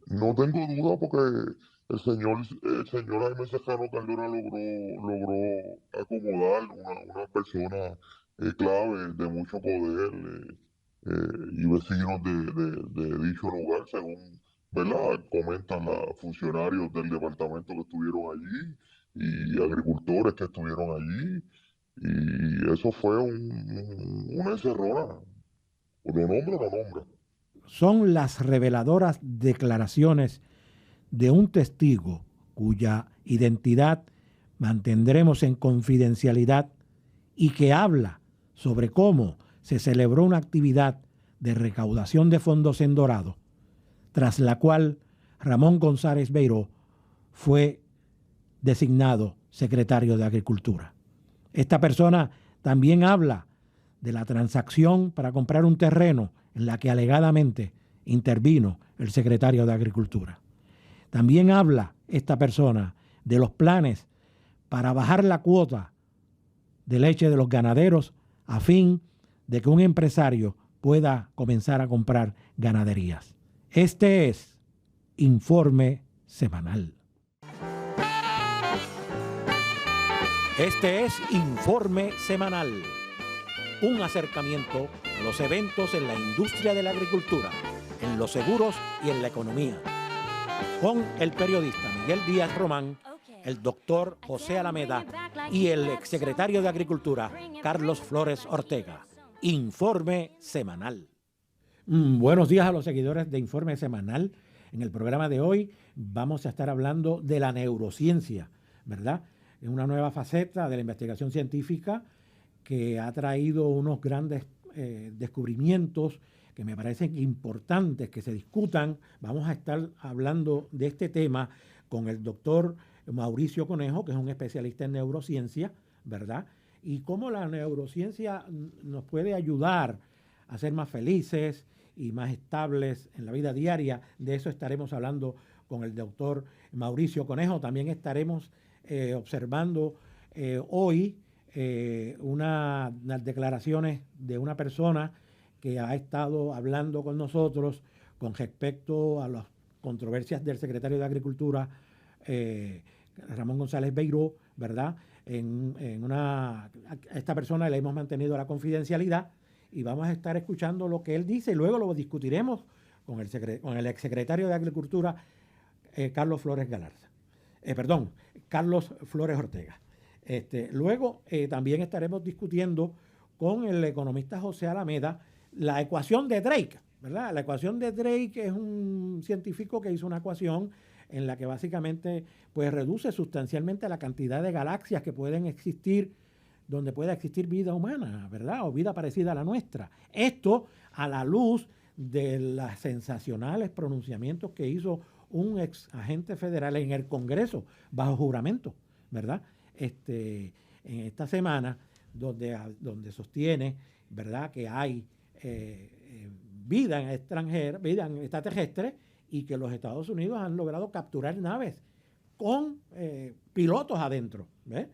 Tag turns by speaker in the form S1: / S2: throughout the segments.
S1: No tengo duda porque el señor Jaime Sejano Caldera logró acomodar una persona clave de mucho poder y vecinos de dicho lugar, según, ¿verdad? Comentan los funcionarios del departamento que estuvieron allí y agricultores que estuvieron allí. Y eso fue una encerrona. O lo nombra o lo nombra.
S2: Son las reveladoras declaraciones de un testigo cuya identidad mantendremos en confidencialidad y que habla sobre cómo se celebró una actividad de recaudación de fondos en Dorado, tras la cual Ramón González Beiró fue designado secretario de Agricultura. Esta persona también habla de la transacción para comprar un terreno en la que alegadamente intervino el secretario de Agricultura. También habla esta persona de los planes para bajar la cuota de leche de los ganaderos a fin de que un empresario pueda comenzar a comprar ganaderías. Este es Informe Semanal. Este es Informe Semanal, un acercamiento a los eventos en la industria de la agricultura, en los seguros y en la economía, con el periodista Miguel Díaz Román, el doctor José Alameda y el exsecretario de Agricultura, Carlos Flores Ortega. Informe Semanal. Buenos días a los seguidores de Informe Semanal. En el programa de hoy vamos a estar hablando de la neurociencia, ¿verdad? Es una nueva faceta de la investigación científica que ha traído unos grandes descubrimientos que me parecen importantes que se discutan. Vamos a estar hablando de este tema con el doctor Mauricio Conejo, que es un especialista en neurociencia, ¿verdad? Y cómo la neurociencia nos puede ayudar a ser más felices y más estables en la vida diaria. De eso estaremos hablando con el doctor Mauricio Conejo. También estaremos observando hoy unas declaraciones de una persona que ha estado hablando con nosotros con respecto a las controversias del secretario de Agricultura, Ramón González Beiró, ¿verdad? A esta persona le hemos mantenido la confidencialidad y vamos a estar escuchando lo que él dice y luego lo discutiremos con el exsecretario de Agricultura, Carlos Flores Galarza. Carlos Flores Ortega. Luego también estaremos discutiendo con el economista José Alameda la ecuación de Drake, ¿verdad? La ecuación de Drake es un científico que hizo una ecuación en la que básicamente pues, reduce sustancialmente la cantidad de galaxias que pueden existir donde pueda existir vida humana, ¿verdad? O vida parecida a la nuestra. Esto a la luz de los sensacionales pronunciamientos que hizo un ex agente federal en el Congreso bajo juramento, ¿verdad? En esta semana donde sostiene, ¿verdad?, que hay vida extranjera, vida extraterrestre y que los Estados Unidos han logrado capturar naves con pilotos adentro, ¿ves?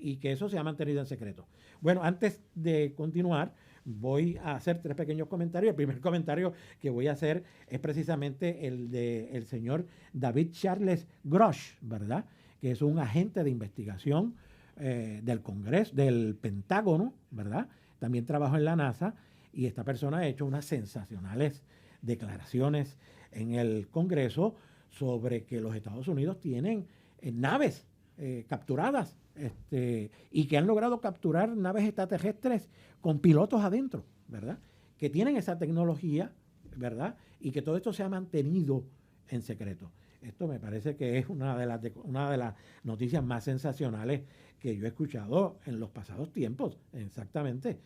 S2: Y que eso se ha mantenido en secreto. Bueno, antes de continuar, voy a hacer tres pequeños comentarios. El primer comentario que voy a hacer es precisamente el del señor David Charles Grosh, ¿verdad? Que es un agente de investigación del Congreso, del Pentágono, ¿verdad? También trabajó en la NASA y esta persona ha hecho unas sensacionales declaraciones en el Congreso sobre que los Estados Unidos tienen naves capturadas y que han logrado capturar naves extraterrestres con pilotos adentro, ¿verdad? Que tienen esa tecnología, ¿verdad? Y que todo esto se ha mantenido en secreto. Esto me parece que es una de las noticias más sensacionales que yo he escuchado en los pasados tiempos, exactamente.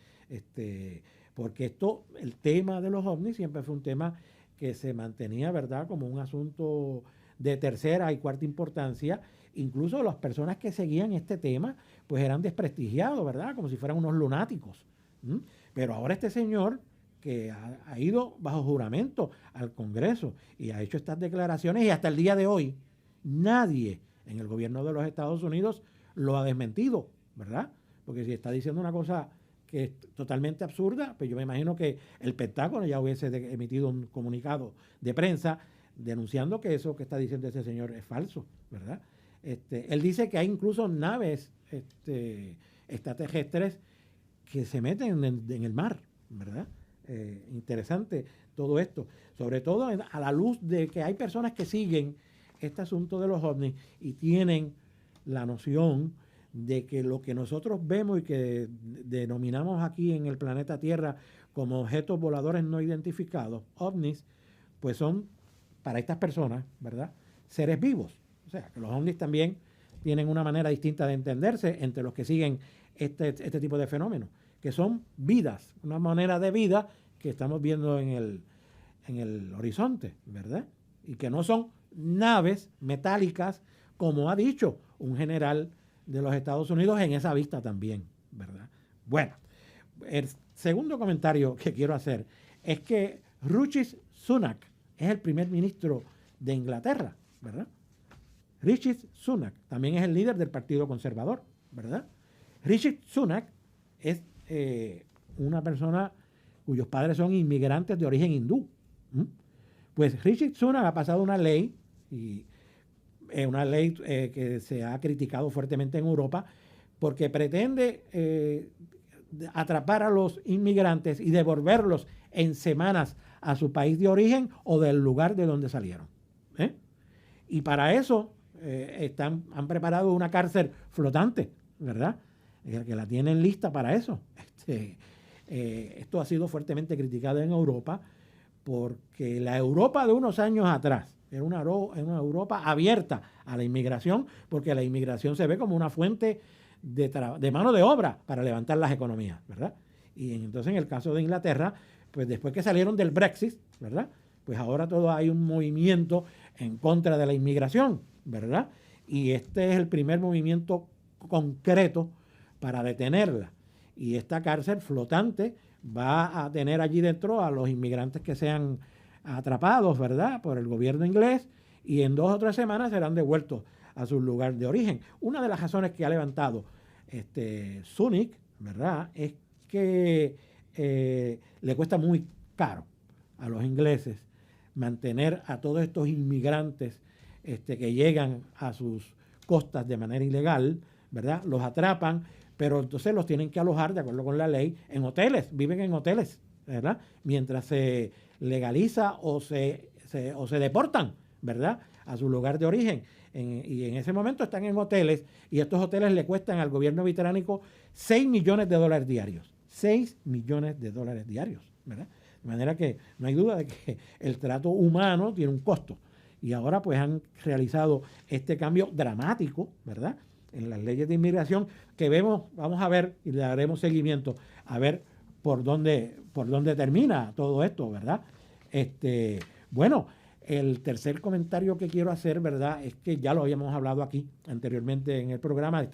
S2: Porque el tema de los ovnis siempre fue un tema que se mantenía, ¿verdad?, como un asunto de tercera y cuarta importancia. Incluso las personas que seguían este tema, pues eran desprestigiados, ¿verdad?, como si fueran unos lunáticos. ¿Mm? Pero ahora este señor que ha ido bajo juramento al Congreso y ha hecho estas declaraciones y hasta el día de hoy nadie en el gobierno de los Estados Unidos lo ha desmentido, ¿verdad? Porque si está diciendo una cosa que es totalmente absurda, pues yo me imagino que el Pentágono ya hubiese emitido un comunicado de prensa denunciando que eso que está diciendo ese señor es falso, ¿verdad? Él dice que hay incluso naves extraterrestres que se meten en el mar, ¿verdad? Interesante todo esto, sobre todo a la luz de que hay personas que siguen este asunto de los ovnis y tienen la noción de que lo que nosotros vemos y que denominamos aquí en el planeta Tierra como objetos voladores no identificados, ovnis, pues son para estas personas, ¿verdad?, seres vivos. O sea, que los ovnis también tienen una manera distinta de entenderse entre los que siguen este tipo de fenómenos, que son vidas, una manera de vida que estamos viendo en el horizonte, ¿verdad? Y que no son naves metálicas, como ha dicho un general de los Estados Unidos en esa vista también, ¿verdad? Bueno, el segundo comentario que quiero hacer es que Rishi Sunak es el primer ministro de Inglaterra, ¿verdad? Rishi Sunak también es el líder del Partido Conservador, ¿verdad? Rishi Sunak es una persona cuyos padres son inmigrantes de origen hindú. Pues Rishi Sunak ha pasado una ley, y una ley que se ha criticado fuertemente en Europa, porque pretende atrapar a los inmigrantes y devolverlos en semanas a su país de origen o del lugar de donde salieron. Y para eso han preparado una cárcel flotante, ¿verdad? Que la tienen lista para eso. Esto ha sido fuertemente criticado en Europa porque la Europa de unos años atrás era una Europa abierta a la inmigración, porque la inmigración se ve como una fuente de mano de obra para levantar las economías, ¿verdad? Y entonces en el caso de Inglaterra, pues después que salieron del Brexit, ¿verdad?, pues ahora todo hay un movimiento en contra de la inmigración, ¿verdad? Y este es el primer movimiento concreto para detenerla. Y esta cárcel flotante va a tener allí dentro a los inmigrantes que sean atrapados, ¿verdad?, por el gobierno inglés, y en 2 o 3 semanas serán devueltos a su lugar de origen. Una de las razones que ha levantado Sunak, ¿verdad?, es que le cuesta muy caro a los ingleses mantener a todos estos inmigrantes que llegan a sus costas de manera ilegal, ¿verdad? Los atrapan, pero entonces los tienen que alojar, de acuerdo con la ley, en hoteles, viven en hoteles, ¿verdad?, mientras se legaliza o se deportan, ¿verdad?, a su lugar de origen. Y en ese momento están en hoteles, y estos hoteles le cuestan al gobierno británico $6 millones diarios. 6 millones de dólares diarios, ¿verdad? De manera que no hay duda de que el trato humano tiene un costo. Y ahora pues han realizado este cambio dramático, ¿verdad?, en las leyes de inmigración, que vamos a ver y le daremos seguimiento a ver por dónde termina todo esto, ¿verdad? Bueno, el tercer comentario que quiero hacer, ¿verdad?, es que ya lo habíamos hablado aquí anteriormente en el programa, le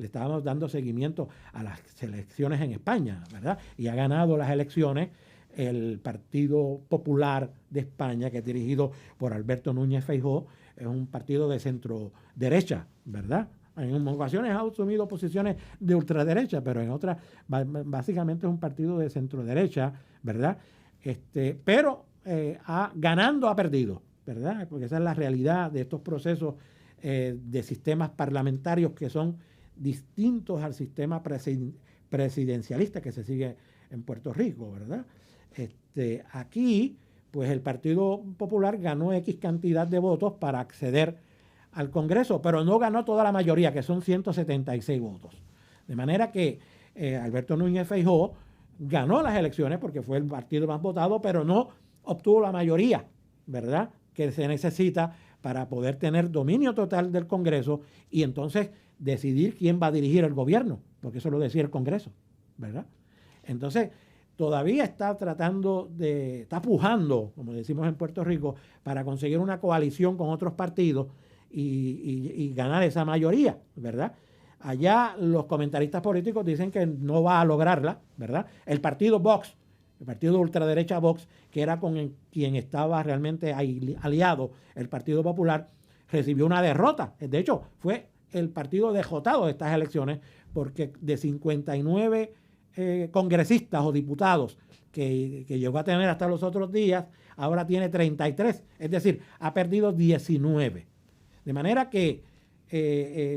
S2: estábamos dando seguimiento a las elecciones en España, ¿verdad? Y ha ganado las elecciones el Partido Popular de España, que es dirigido por Alberto Núñez Feijóo. Es un partido de centro derecha, ¿verdad? En ocasiones ha asumido posiciones de ultraderecha, pero en otras básicamente es un partido de centro derecha, ¿verdad? Pero ganando ha perdido, ¿verdad? Porque esa es la realidad de estos procesos de sistemas parlamentarios que son distintos al sistema presidencialista que se sigue en Puerto Rico, ¿verdad? Aquí, pues el Partido Popular ganó X cantidad de votos para acceder al Congreso, pero no ganó toda la mayoría, que son 176 votos. De manera que Alberto Núñez Feijóo ganó las elecciones porque fue el partido más votado, pero no obtuvo la mayoría, ¿verdad?, que se necesita para poder tener dominio total del Congreso y entonces decidir quién va a dirigir el gobierno, porque eso lo decía el Congreso, ¿verdad? Entonces, todavía está está pujando, como decimos en Puerto Rico, para conseguir una coalición con otros partidos y ganar esa mayoría, ¿verdad? Allá los comentaristas políticos dicen que no va a lograrla, ¿verdad? El partido Vox, el partido ultraderecha Vox, que era con quien estaba realmente aliado el Partido Popular, recibió una derrota. De hecho, fue el partido derrotado de estas elecciones porque de 59 congresistas o diputados que llegó a tener hasta los otros días, ahora tiene 33, es decir, ha perdido 19. De manera que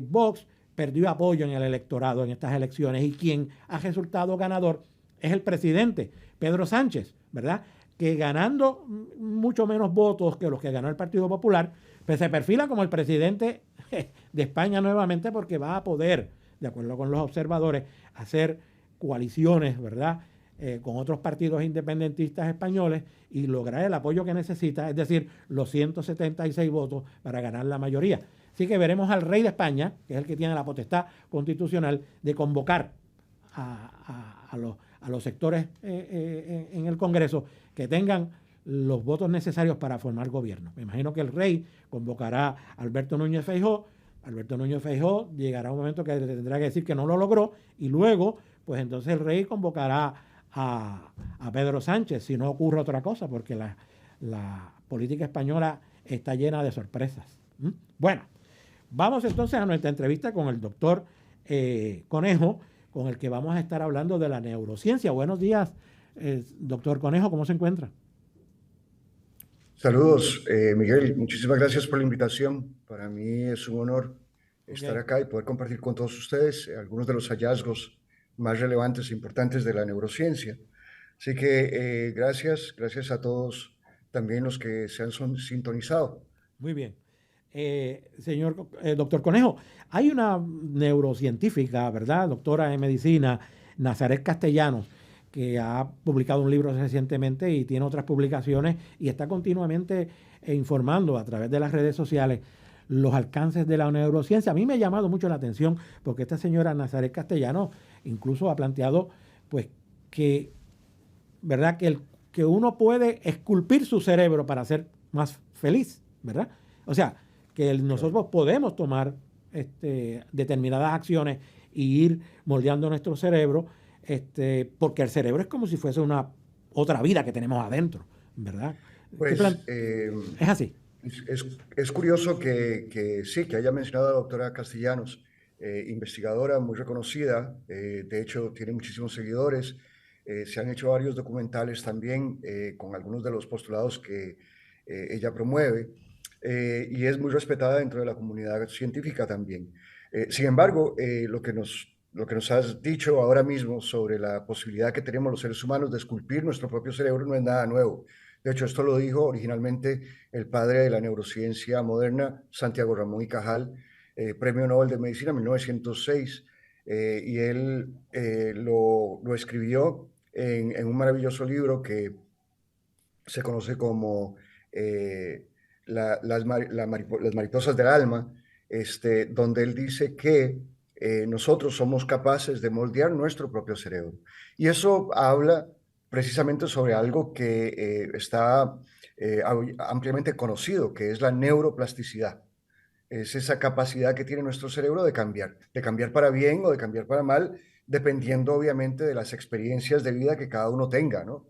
S2: Vox perdió apoyo en el electorado en estas elecciones y quien ha resultado ganador es el presidente, Pedro Sánchez, ¿verdad? Que ganando mucho menos votos que los que ganó el Partido Popular, pues se perfila como el presidente de España nuevamente porque va a poder, de acuerdo con los observadores, hacer coaliciones, ¿verdad? Con otros partidos independentistas españoles y lograr el apoyo que necesita, es decir, los 176 votos para ganar la mayoría. Así que veremos al rey de España, que es el que tiene la potestad constitucional de convocar a los sectores en el Congreso que tengan los votos necesarios para formar gobierno. Me imagino que el rey convocará a Alberto Núñez Feijóo. Alberto Núñez Feijóo llegará un momento que le tendrá que decir que no lo logró y luego, pues entonces el rey convocará a Pedro Sánchez, si no ocurre otra cosa, porque la política española está llena de sorpresas. Bueno, vamos entonces a nuestra entrevista con el doctor Conejo, con el que vamos a estar hablando de la neurociencia. Buenos días, doctor Conejo, ¿cómo se encuentra?
S3: Saludos, Miguel. Muchísimas gracias por la invitación. Para mí es un honor estar acá y poder compartir con todos ustedes algunos de los hallazgos más relevantes e importantes de la neurociencia. Así que gracias a todos también los que se han sintonizado.
S2: Muy bien. Señor doctor Conejo, hay una neurocientífica, ¿verdad? Doctora en medicina, Nazaret Castellanos, que ha publicado un libro recientemente y tiene otras publicaciones y está continuamente informando a través de las redes sociales los alcances de la neurociencia. A mí me ha llamado mucho la atención porque esta señora Nazaret Castellanos incluso ha planteado pues que, ¿verdad? Que uno puede esculpir su cerebro para ser más feliz, ¿verdad? O sea, que nosotros podemos tomar determinadas acciones y ir moldeando nuestro cerebro, porque el cerebro es como si fuese una otra vida que tenemos adentro, ¿verdad?
S3: Pues
S2: es así.
S3: Es curioso que sí, que haya mencionado a la doctora Castellanos, investigadora muy reconocida, de hecho tiene muchísimos seguidores, se han hecho varios documentales también con algunos de los postulados que ella promueve. Y es muy respetada dentro de la comunidad científica también. Sin embargo, lo que nos has dicho ahora mismo sobre la posibilidad que tenemos los seres humanos de esculpir nuestro propio cerebro no es nada nuevo. De hecho, esto lo dijo originalmente el padre de la neurociencia moderna, Santiago Ramón y Cajal, Premio Nobel de Medicina en 1906, y él lo escribió en un maravilloso libro que se conoce como las mariposas del alma, donde él dice que nosotros somos capaces de moldear nuestro propio cerebro. Y eso habla precisamente sobre algo que está ampliamente conocido, que es la neuroplasticidad. Es esa capacidad que tiene nuestro cerebro de cambiar para bien o de cambiar para mal, dependiendo obviamente de las experiencias de vida que cada uno tenga, ¿no?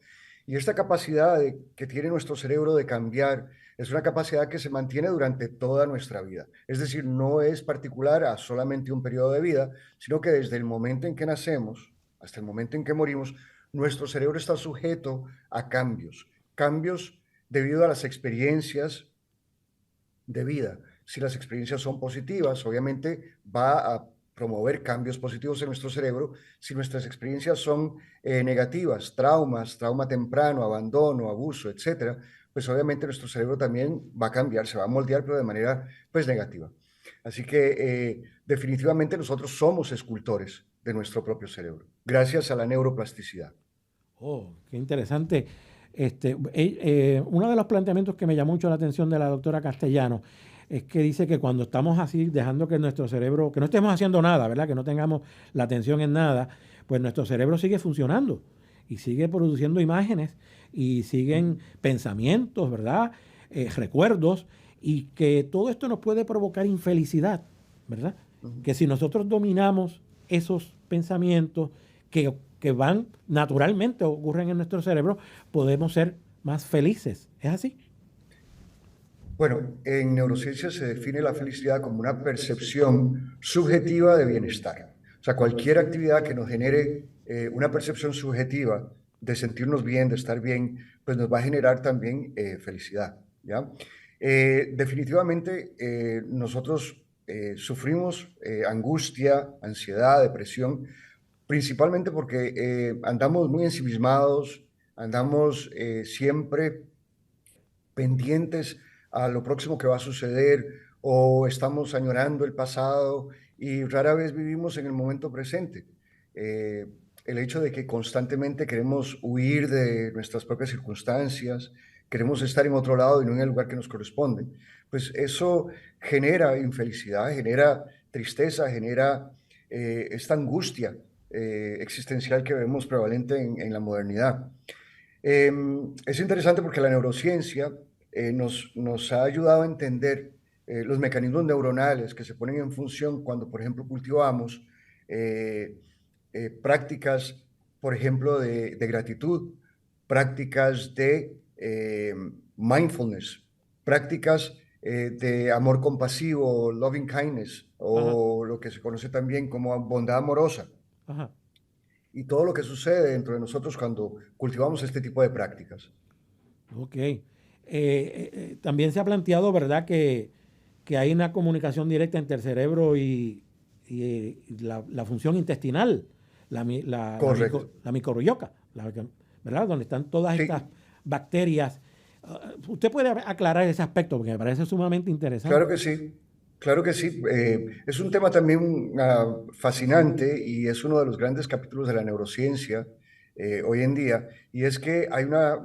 S3: Y esta capacidad que tiene nuestro cerebro de cambiar es una capacidad que se mantiene durante toda nuestra vida. Es decir, no es particular a solamente un periodo de vida, sino que desde el momento en que nacemos hasta el momento en que morimos, nuestro cerebro está sujeto a cambios debido a las experiencias de vida. Si las experiencias son positivas, obviamente va a promover cambios positivos en nuestro cerebro. Si nuestras experiencias son negativas, trauma temprano, abandono, abuso, etcétera, pues obviamente nuestro cerebro también va a cambiar, se va a moldear, pero de manera pues negativa. Así que definitivamente nosotros somos escultores de nuestro propio cerebro, gracias a la neuroplasticidad.
S2: Oh, qué interesante. Uno de los planteamientos que me llamó mucho la atención de la doctora Castellano es que dice que cuando estamos así, dejando que nuestro cerebro, que no estemos haciendo nada, ¿verdad? Que no tengamos la atención en nada, pues nuestro cerebro sigue funcionando y sigue produciendo imágenes y siguen pensamientos, ¿verdad? Recuerdos, y que todo esto nos puede provocar infelicidad, ¿verdad? Que si nosotros dominamos esos pensamientos que van naturalmente, ocurren en nuestro cerebro, podemos ser más felices. ¿Es así?
S3: Bueno, en neurociencia se define la felicidad como una percepción subjetiva de bienestar. O sea, cualquier actividad que nos genere una percepción subjetiva de sentirnos bien, de estar bien, pues nos va a generar también felicidad, ¿ya? Definitivamente nosotros sufrimos angustia, ansiedad, depresión, principalmente porque andamos muy ensimismados, andamos siempre pendientes a lo próximo que va a suceder o estamos añorando el pasado y rara vez vivimos en el momento presente. Eh, el hecho de que constantemente queremos huir de nuestras propias circunstancias, queremos estar en otro lado y no en el lugar que nos corresponde, pues eso genera infelicidad, genera tristeza, genera esta angustia existencial que vemos prevalente en la modernidad. Es interesante porque la neurociencia nos ha ayudado a entender los mecanismos neuronales que se ponen en función cuando, por ejemplo, cultivamos eh, prácticas, por ejemplo, de gratitud, prácticas de mindfulness, prácticas de amor compasivo, loving kindness,
S2: Ajá,
S3: o lo que se conoce también como bondad amorosa
S2: ajá.
S3: y todo lo que sucede dentro de nosotros cuando cultivamos este tipo de prácticas.
S2: Ok. También se ha planteado, ¿verdad?, que hay una comunicación directa entre el cerebro y la función intestinal,
S3: Correcto.
S2: la microbiota, ¿verdad? Donde están todas estas
S3: Sí,
S2: bacterias. Usted puede aclarar ese aspecto porque me parece sumamente
S3: claro
S2: interesante.
S3: que sí. Claro que sí. Es un tema también fascinante y es uno de los grandes capítulos de la neurociencia hoy en día. Y es que hay una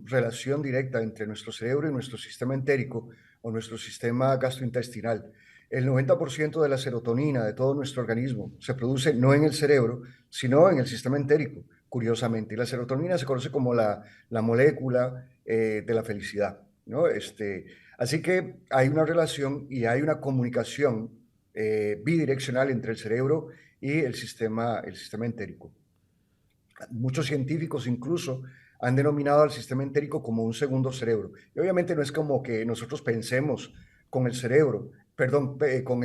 S3: relación directa entre nuestro cerebro y nuestro sistema entérico o nuestro sistema gastrointestinal. El 90% de la serotonina de todo nuestro organismo se produce no en el cerebro, sino en el sistema entérico, curiosamente. Y la serotonina se conoce como la molécula de la felicidad, ¿no? Así que hay una relación y hay una comunicación bidireccional entre el cerebro y el sistema entérico. Muchos científicos incluso han denominado al sistema entérico como un segundo cerebro. Y obviamente no es como que nosotros pensemos con el cerebro, perdón, con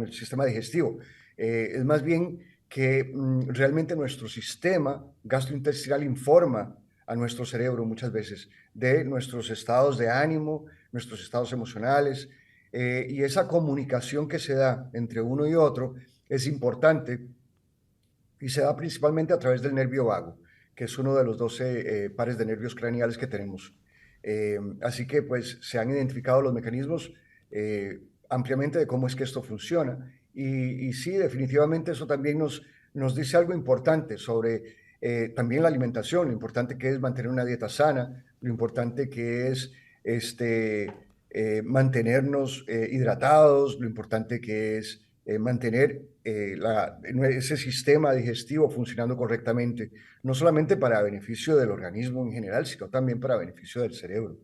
S3: el sistema digestivo. Es más bien que realmente nuestro sistema gastrointestinal informa a nuestro cerebro muchas veces de nuestros estados de ánimo, nuestros estados emocionales, y esa comunicación que se da entre uno y otro es importante y se da principalmente a través del nervio vago, que es uno de los 12 pares de nervios craneales que tenemos. Así que pues se han identificado los mecanismos ampliamente de cómo es que esto funciona y sí, definitivamente eso también nos dice algo importante sobre también la alimentación, lo importante que es mantener una dieta sana, lo importante que es mantenernos hidratados, lo importante que es mantener ese sistema digestivo funcionando correctamente, no solamente para beneficio del organismo en general, sino también para beneficio del cerebro.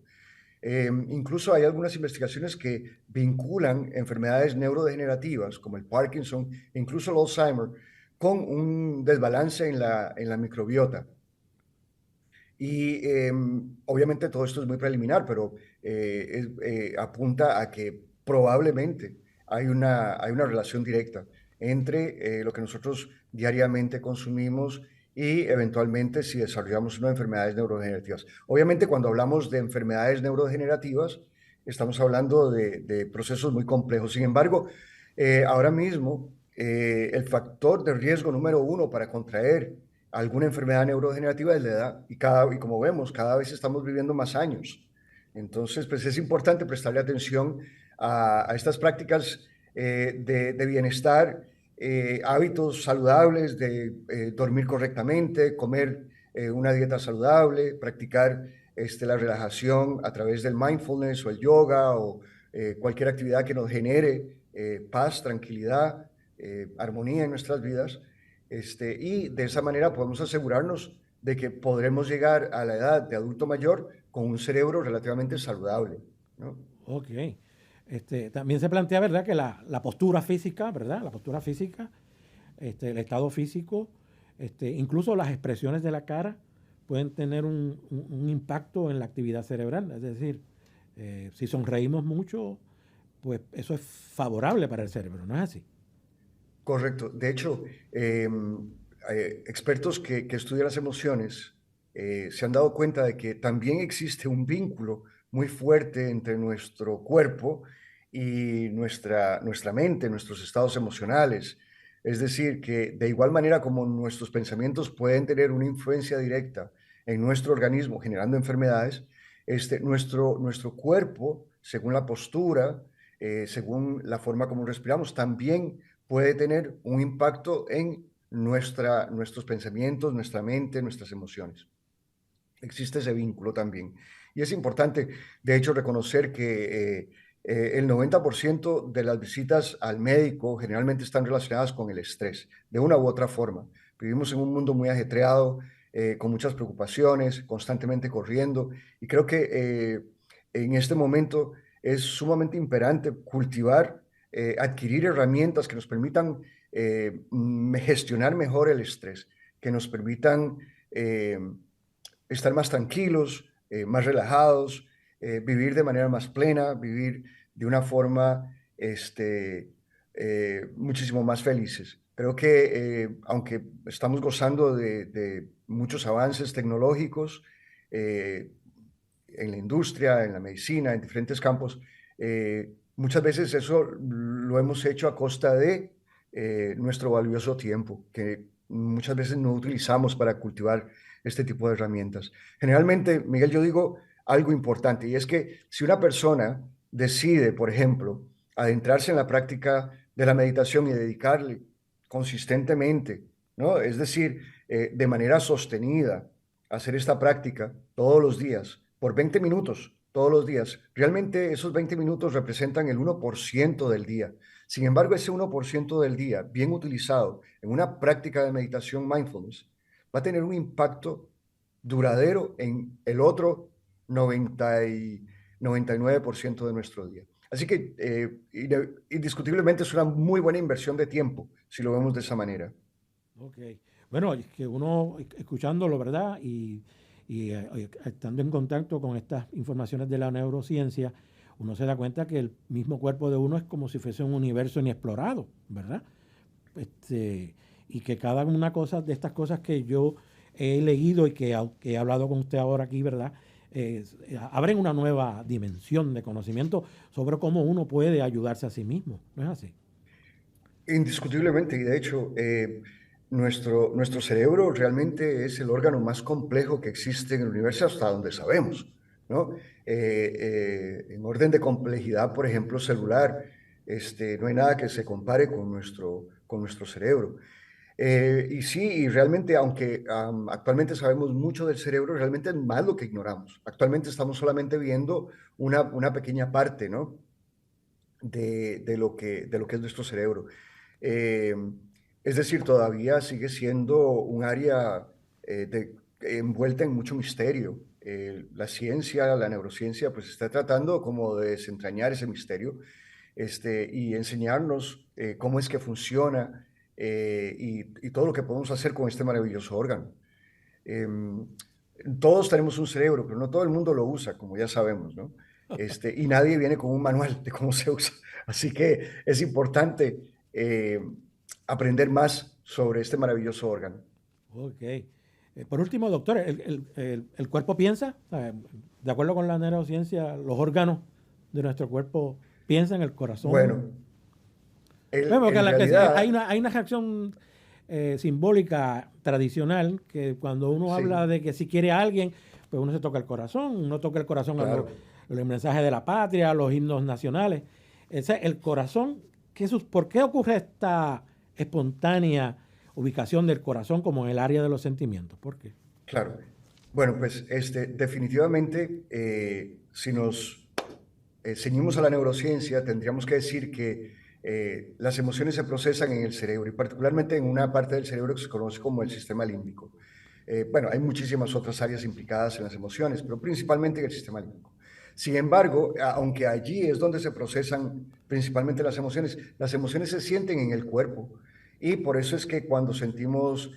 S3: Incluso hay algunas investigaciones que vinculan enfermedades neurodegenerativas como el Parkinson, incluso el Alzheimer, con un desbalance en la microbiota. Y obviamente todo esto es muy preliminar, pero apunta a que probablemente hay una relación directa entre lo que nosotros diariamente consumimos y eventualmente si desarrollamos unas enfermedades neurodegenerativas. Obviamente cuando hablamos de enfermedades neurodegenerativas, estamos hablando de procesos muy complejos. Sin embargo, ahora mismo el factor de riesgo número uno para contraer alguna enfermedad neurodegenerativa es la edad y como vemos, cada vez estamos viviendo más años. Entonces, pues es importante prestarle atención a estas prácticas de bienestar, hábitos saludables, de dormir correctamente, comer una dieta saludable, practicar la relajación a través del mindfulness o el yoga o cualquier actividad que nos genere paz, tranquilidad, armonía en nuestras vidas. Y de esa manera podemos asegurarnos de que podremos llegar a la edad de adulto mayor con un cerebro relativamente saludable, ¿no?
S2: Ok. También se plantea, ¿verdad?, que la postura física, ¿verdad? La postura física, el estado físico, incluso las expresiones de la cara pueden tener un impacto en la actividad cerebral. Es decir, si sonreímos mucho, pues eso es favorable para el cerebro, ¿no es así?
S3: Correcto. De hecho, eh, expertos que estudian las emociones se han dado cuenta de que también existe un vínculo muy fuerte entre nuestro cuerpo y nuestra mente, nuestros estados emocionales. Es decir, que de igual manera como nuestros pensamientos pueden tener una influencia directa en nuestro organismo generando enfermedades, nuestro cuerpo, según la postura, según la forma como respiramos, también puede tener un impacto en nuestros pensamientos, nuestra mente, nuestras emociones. Existe ese vínculo también. Y es importante, de hecho, reconocer que el 90% de las visitas al médico generalmente están relacionadas con el estrés, de una u otra forma. Vivimos en un mundo muy ajetreado, con muchas preocupaciones, constantemente corriendo, y creo que en este momento es sumamente imperante cultivar, adquirir herramientas que nos permitan gestionar mejor el estrés, que nos permitan estar más tranquilos, más relajados, vivir de manera más plena, vivir de una forma muchísimo más felices. Creo que aunque estamos gozando de muchos avances tecnológicos en la industria, en la medicina, en diferentes campos, muchas veces eso lo hemos hecho a costa de nuestro valioso tiempo, que muchas veces no utilizamos para cultivar este tipo de herramientas. Generalmente, Miguel, yo digo algo importante, y es que si una persona decide, por ejemplo, adentrarse en la práctica de la meditación y dedicarle consistentemente, ¿no? Es decir, de manera sostenida, hacer esta práctica todos los días, por 20 minutos, todos los días. Realmente esos 20 minutos representan el 1% del día. Sin embargo, ese 1% del día, bien utilizado en una práctica de meditación mindfulness, va a tener un impacto duradero en el otro 99% de nuestro día. Así que indiscutiblemente es una muy buena inversión de tiempo, si lo vemos de esa manera.
S2: Ok. Bueno, es que uno escuchándolo, ¿verdad? Estando en contacto con estas informaciones de la neurociencia, uno se da cuenta que el mismo cuerpo de uno es como si fuese un universo inexplorado, ¿verdad? Y que cada una cosa de estas cosas que yo he leído y que he hablado con usted ahora aquí, ¿verdad? Abren una nueva dimensión de conocimiento sobre cómo uno puede ayudarse a sí mismo, ¿no es así?
S3: Indiscutiblemente, y de hecho, nuestro cerebro realmente es el órgano más complejo que existe en el universo hasta donde sabemos, ¿no? En orden de complejidad, por ejemplo, celular, no hay nada que se compare con nuestro cerebro. Y sí, y realmente, aunque actualmente sabemos mucho del cerebro, realmente es más lo que ignoramos. Actualmente estamos solamente viendo una pequeña parte, ¿no? De lo que es nuestro cerebro. Eh, es decir, todavía sigue siendo un área envuelta en mucho misterio. La ciencia, la neurociencia, pues está tratando como de desentrañar ese misterio y enseñarnos cómo es que funciona y todo lo que podemos hacer con este maravilloso órgano. Em, todos tenemos un cerebro, pero no todo el mundo lo usa, como ya sabemos, ¿no? Y nadie viene con un manual de cómo se usa. Así que es importante aprender más sobre este maravilloso órgano.
S2: Ok. Por último, doctor, ¿el cuerpo piensa? O sea, de acuerdo con la neurociencia, los órganos de nuestro cuerpo piensan, el corazón.
S3: Bueno,
S2: Bueno, porque
S3: en realidad,
S2: hay una reacción simbólica tradicional que cuando uno habla
S3: sí,
S2: de que si quiere a alguien, pues uno se toca el corazón, uno toca el corazón a
S3: claro.
S2: los mensajes de la patria, a los himnos nacionales. El corazón, ¿por qué ocurre esta espontánea ubicación del corazón como en el área de los sentimientos? ¿Por qué?
S3: Claro. Bueno, pues definitivamente, si nos ceñimos a la neurociencia, tendríamos que decir que las emociones se procesan en el cerebro y particularmente en una parte del cerebro que se conoce como el sistema límbico. Bueno, hay muchísimas otras áreas implicadas en las emociones, pero principalmente en el sistema límbico. Sin embargo, aunque allí es donde se procesan principalmente las emociones se sienten en el cuerpo y por eso es que cuando sentimos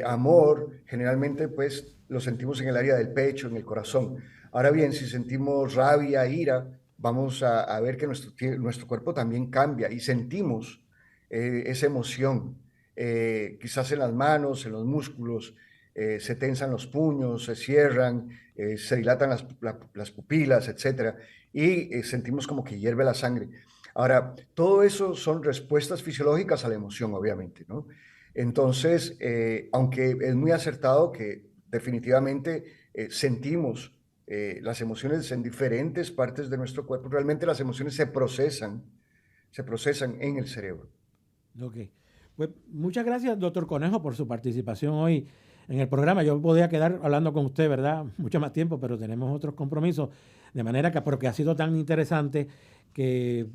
S3: amor, generalmente pues lo sentimos en el área del pecho, en el corazón. Ahora bien, si sentimos rabia, ira, vamos a ver que nuestro cuerpo también cambia y sentimos esa emoción. quizás en las manos, en los músculos, se tensan los puños, se cierran, se dilatan las pupilas, etcétera, y sentimos como que hierve la sangre. Ahora, todo eso son respuestas fisiológicas a la emoción, obviamente, ¿no? Entonces, aunque es muy acertado que definitivamente sentimos las emociones en diferentes partes de nuestro cuerpo, realmente las emociones se procesan en el cerebro.
S2: Ok. Pues muchas gracias, doctor Conejo, por su participación hoy en el programa. Yo podía quedar hablando con usted, ¿verdad? Mucho más tiempo, pero tenemos otros compromisos. De manera que, porque ha sido tan interesante que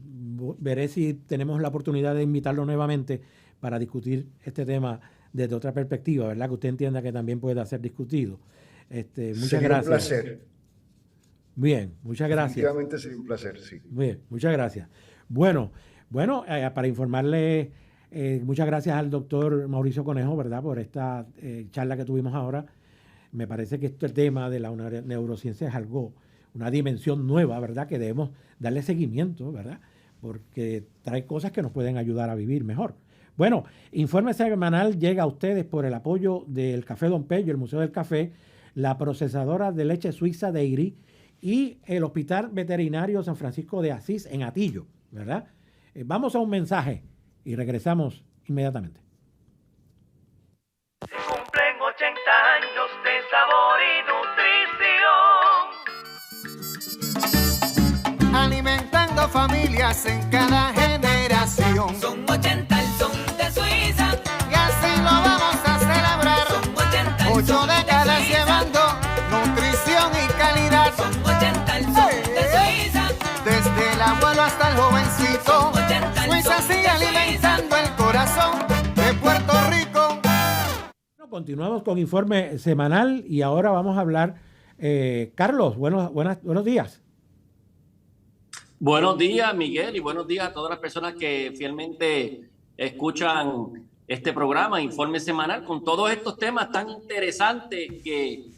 S2: veré si tenemos la oportunidad de invitarlo nuevamente para discutir este tema desde otra perspectiva, ¿verdad? Que usted entienda que también pueda ser discutido. Muchas
S3: Sería un
S2: gracias.
S3: placer.
S2: Bien, muchas gracias.
S3: Definitivamente sería un placer, sí.
S2: Bien, muchas gracias. Bueno, para informarle, muchas gracias al doctor Mauricio Conejo, ¿verdad? Por esta charla que tuvimos ahora. Me parece que este tema de la neurociencia es algo, una dimensión nueva, ¿verdad? Que debemos darle seguimiento, ¿verdad? Porque trae cosas que nos pueden ayudar a vivir mejor. Bueno, Informe Semanal llega a ustedes por el apoyo del Café Don Pello, el Museo del Café, la procesadora de leche suiza de Dairy y el Hospital Veterinario San Francisco de Asís en Atillo, ¿verdad? Vamos a un mensaje y regresamos inmediatamente.
S4: Se cumplen 80 años de sabor y nutrición,
S5: alimentando familias en cada generación.
S6: Son 80 el son de Suiza,
S5: Y así lo vamos a celebrar.
S6: son 80 el
S5: 8
S6: son de
S5: décadas
S6: Suiza,
S5: llevando nutrición y calidad.
S6: son 80 el son de Suiza,
S5: Desde el abuelo hasta el jovencito,
S6: 80 el
S5: Suiza
S6: son
S5: sigue
S6: de
S5: alimentando el corazón de Puerto Rico.
S2: Bueno, continuamos con Informe Semanal y ahora vamos a hablar. Carlos, buenos días.
S7: Buenos días, Miguel, y buenos días a todas las personas que fielmente escuchan este programa, Informe Semanal, con todos estos temas tan interesantes que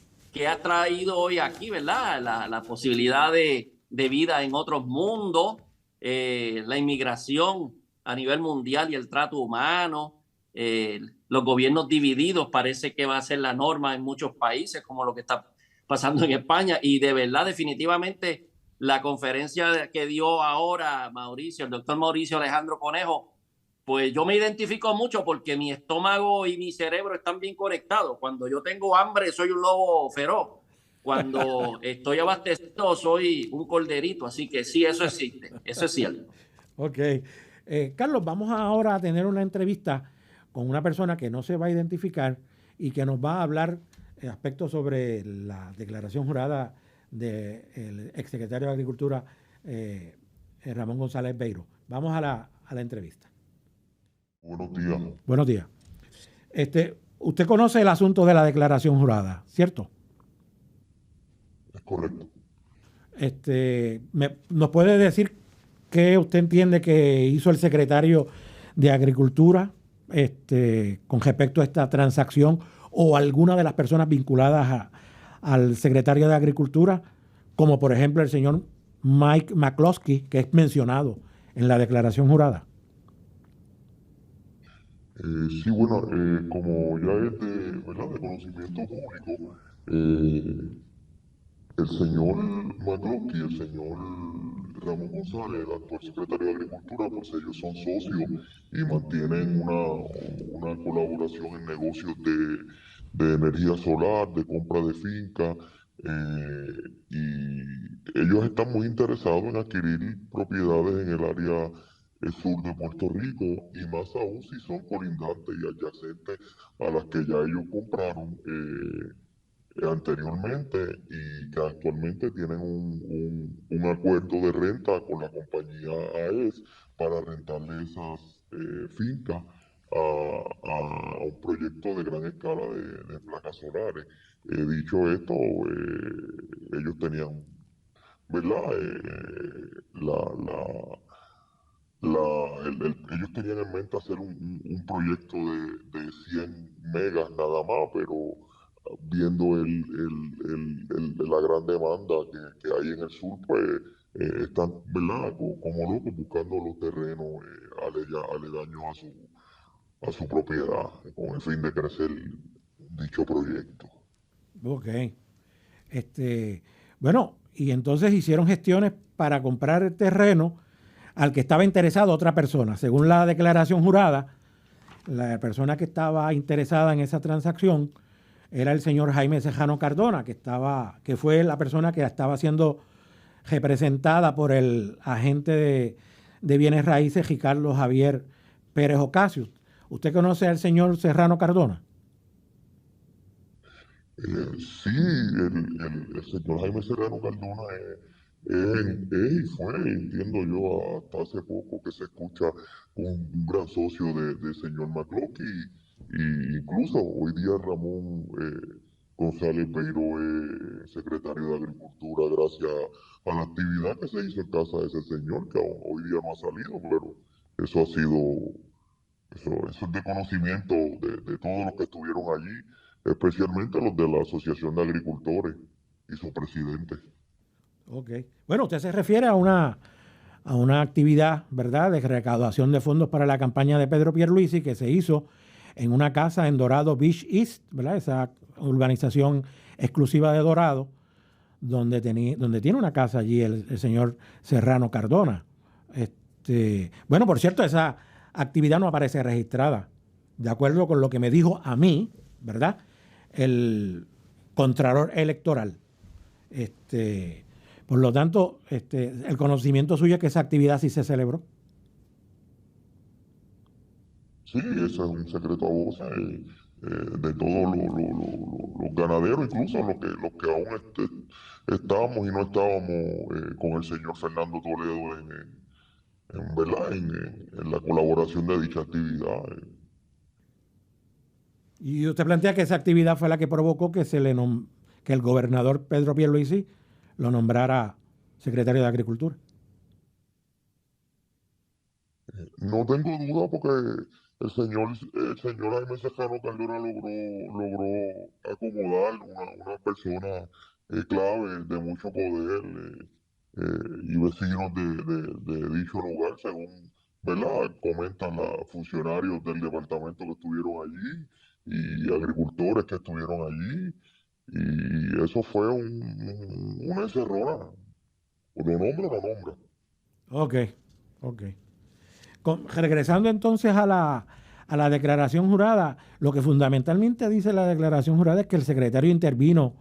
S7: ha traído hoy aquí, ¿verdad? La posibilidad de vida en otros mundos, la inmigración a nivel mundial y el trato humano, los gobiernos divididos parece que va a ser la norma en muchos países, como lo que está pasando en España, y de verdad, definitivamente, la conferencia que dio ahora Mauricio, el doctor Mauricio Alejandro Conejo, pues yo me identifico mucho porque mi estómago y mi cerebro están bien conectados. Cuando yo tengo hambre, soy un lobo feroz. Cuando estoy abastecido, soy un corderito. Así que sí, eso existe. Eso es cierto.
S2: Ok. Carlos, vamos ahora a tener una entrevista con una persona que no se va a identificar y que nos va a hablar aspectos sobre la declaración jurada del exsecretario de Agricultura, Ramón González Beiro. Vamos a la entrevista.
S1: Buenos días.
S2: Buenos días. Usted conoce el asunto de la declaración jurada, ¿cierto?
S1: Es correcto.
S2: ¿Nos puede decir qué usted entiende que hizo el secretario de Agricultura con respecto a esta transacción o alguna de las personas vinculadas al secretario de Agricultura, como por ejemplo el señor Mike McCloskey, que es mencionado en la declaración jurada?
S1: Sí, bueno, como ya es ¿verdad? De conocimiento público, el señor McCloskey y el señor Ramón González, el actual secretario de Agricultura, pues ellos son socios y mantienen una colaboración en negocios de energía solar, de compra de finca, y ellos están muy interesados en adquirir propiedades en el área sur de Puerto Rico, y más aún si son colindantes y adyacentes a las que ya ellos compraron anteriormente y que actualmente tienen un acuerdo de renta con la compañía AES para rentarle esas fincas a un proyecto de gran escala de placas solares. Dicho esto, ellos tenían, ¿verdad? Ellos tenían en mente hacer un proyecto de 100 megas nada más, pero viendo la gran demanda que hay en el sur, pues están, ¿verdad? Como locos buscando los terrenos aledaños a su propiedad con el fin de crecer dicho proyecto.
S2: Ok. Bueno, y entonces hicieron gestiones para comprar el terreno al que estaba interesado otra persona. Según la declaración jurada, la persona que estaba interesada en esa transacción era el señor Jaime Sejano Cardona, que fue la persona que estaba siendo representada por el agente de bienes raíces Ricardo Javier Pérez Ocasio. ¿Usted conoce al señor Serrano Cardona?
S1: Sí, el señor Jaime Serrano Cardona es y fue, entiendo yo, hasta hace poco que se escucha un gran socio del señor McCloskey, y incluso hoy día Ramón González Beiró es secretario de Agricultura gracias a la actividad que se hizo en casa de ese señor, que hoy día no ha salido, pero eso ha sido, eso es de conocimiento de todos los que estuvieron allí, especialmente los de la Asociación de Agricultores y su presidente.
S2: Ok. Bueno, usted se refiere a una actividad, ¿verdad?, de recaudación de fondos para la campaña de Pedro Pierluisi que se hizo en una casa en Dorado Beach East, ¿verdad?, esa urbanización exclusiva de Dorado, donde tiene una casa allí el señor Serrano Cardona. Bueno, por cierto, esa actividad no aparece registrada, de acuerdo con lo que me dijo a mí, ¿verdad?, el Contralor Electoral. Por lo tanto, el conocimiento suyo es que esa actividad sí se celebró.
S1: Sí, ese es un secreto a voces de todos los ganaderos, incluso los que aún estábamos y no estábamos con el señor Fernando Toledo ¿verdad? En la colaboración de dicha actividad.
S2: Y usted plantea que esa actividad fue la que provocó que que el gobernador Pedro Pierluisi lo nombrara secretario de Agricultura.
S1: No tengo duda porque el señor Jaime Sejano Cardona logró acomodar una persona clave de mucho poder y vecinos de dicho lugar, según, ¿verdad?, comentan los funcionarios del departamento que estuvieron allí y agricultores que estuvieron allí. Y eso fue una encerrona. Lo nombra.
S2: Ok. Regresando entonces a la declaración jurada, lo que fundamentalmente dice la declaración jurada es que el secretario intervino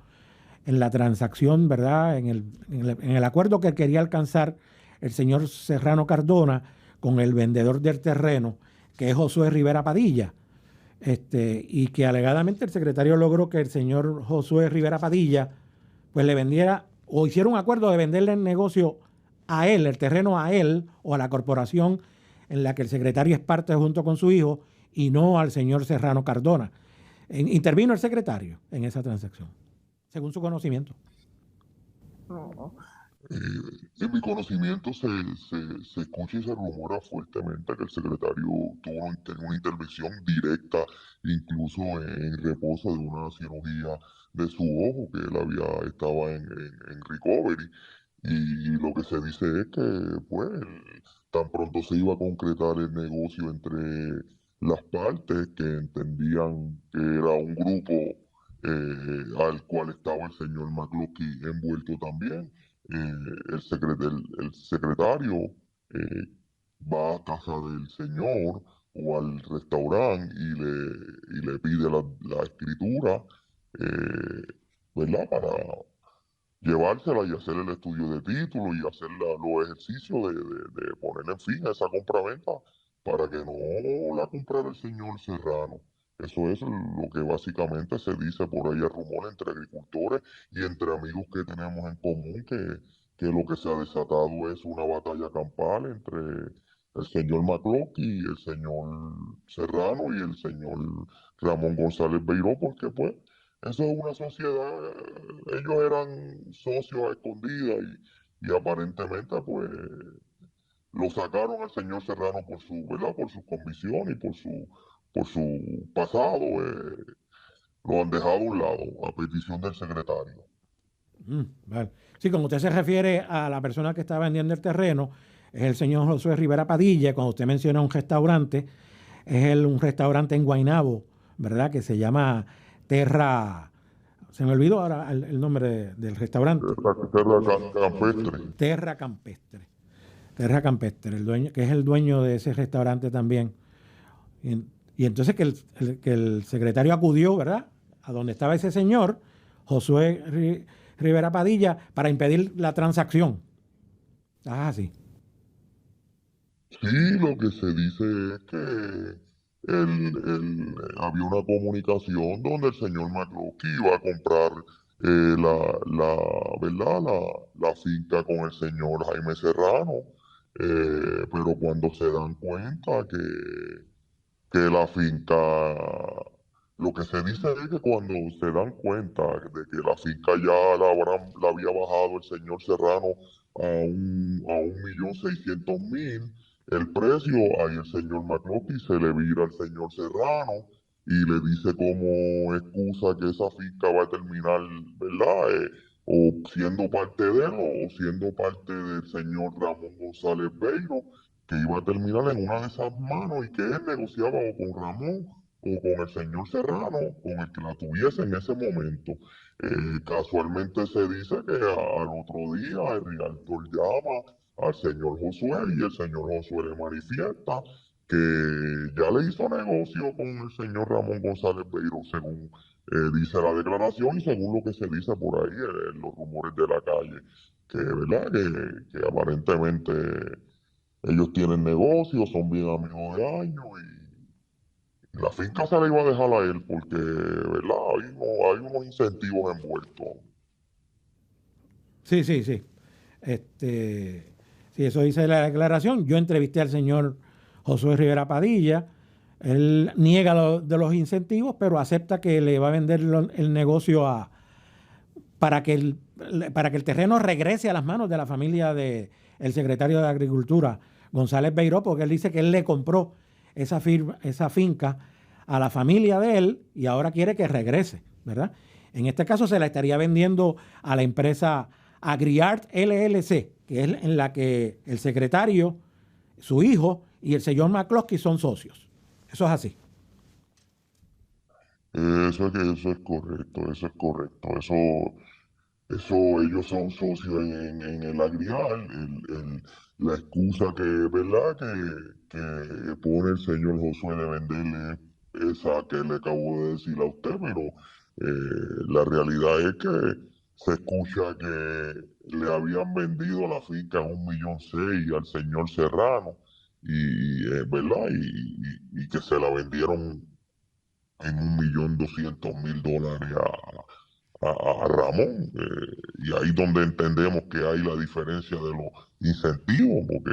S2: en la transacción, ¿verdad?, en el acuerdo que quería alcanzar el señor Serrano Cardona con el vendedor del terreno, que es Josué Rivera Padilla, y que alegadamente el secretario logró que el señor Josué Rivera Padilla pues le vendiera o hiciera un acuerdo de venderle el negocio a él, el terreno a él o a la corporación en la que el secretario es parte junto con su hijo y no al señor Serrano Cardona. Intervino el secretario en esa transacción, según su conocimiento.
S1: En mi conocimiento se escucha y se rumora fuertemente que el secretario tuvo una intervención directa, incluso en reposo de una cirugía de su ojo, que él estaba en recovery. Y lo que se dice es que, pues, tan pronto se iba a concretar el negocio entre las partes que entendían que era un grupo al cual estaba el señor McCloskey envuelto también. El secretario eh, va a casa del señor o al restaurante y le pide la escritura, eh, ¿verdad? Para llevársela y hacer el estudio de título y hacer los ejercicios de poner en fin a esa compraventa para que no la comprara el señor Serrano. Eso es lo que básicamente se dice por ahí, el rumor entre agricultores y entre amigos que tenemos en común, que lo que se ha desatado es una batalla campal entre el señor McCloskey y el señor Serrano y el señor Ramón González Beiró, porque pues eso es una sociedad, ellos eran socios a escondidas y aparentemente pues lo sacaron al señor Serrano por su, ¿verdad?, por sus convicciones y por su pasado, lo han dejado a un lado a petición del secretario.
S2: Vale. Sí, como usted se refiere a la persona que está vendiendo el terreno, es el señor Josué Rivera Padilla. Cuando usted menciona un restaurante, un restaurante en Guaynabo, ¿verdad? Que se llama Terra, se me olvidó ahora el nombre del restaurante.
S1: Campestre.
S2: Terra Campestre. Terra Campestre, el dueño, que es el dueño de ese restaurante también. Y entonces que el secretario acudió, ¿verdad?, a donde estaba ese señor, Josué Rivera Padilla, para impedir la transacción. Así.
S1: Sí, lo que se dice es que había una comunicación donde el señor McCloskey iba a comprar ¿verdad? La finca con el señor Jaime Serrano, pero cuando se dan cuenta que la finca, lo que se dice es que cuando se dan cuenta de que la finca ya la había bajado el señor Serrano a 1.600.000 el precio, ahí el señor McCloskey se le vira al señor Serrano y le dice como excusa que esa finca va a terminar, ¿verdad? O siendo parte de él o siendo parte del señor Ramón González Beiro, que iba a terminar en una de esas manos y que él negociaba o con Ramón o con el señor Serrano, con el que la tuviese en ese momento. Casualmente se dice que al otro día el realtor llama al señor Josué y el señor Josué le manifiesta que ya le hizo negocio con el señor Ramón González Beiro, según dice la declaración y según lo que se dice por ahí en los rumores de la calle, que, ¿verdad? Que aparentemente ellos tienen negocios, son bien amigos de años y la finca se la iba a dejar a él porque, ¿verdad? Hay unos incentivos envueltos.
S2: Sí. Sí, eso dice la declaración. Yo entrevisté al señor Josué Rivera Padilla. Él niega de los incentivos, pero acepta que le va a vender el negocio para que el terreno regrese a las manos de la familia del secretario de Agricultura, González Beiró, porque él dice que él le compró esa finca a la familia de él y ahora quiere que regrese, ¿verdad? En este caso se la estaría vendiendo a la empresa Agriart LLC, que es en la que el secretario, su hijo y el señor McCloskey son socios. Eso es así.
S1: Eso es correcto. Eso ellos son socios en el Agrial. La excusa ¿verdad? Que pone el señor Josué de venderle esa que le acabo de decir a usted, pero la realidad es que se escucha que le habían vendido la finca a 1.600.000 al señor Serrano ¿verdad? Y que se la vendieron en 1.200.000 dólares a Ramón. Y ahí donde entendemos que hay la diferencia de los incentivos, porque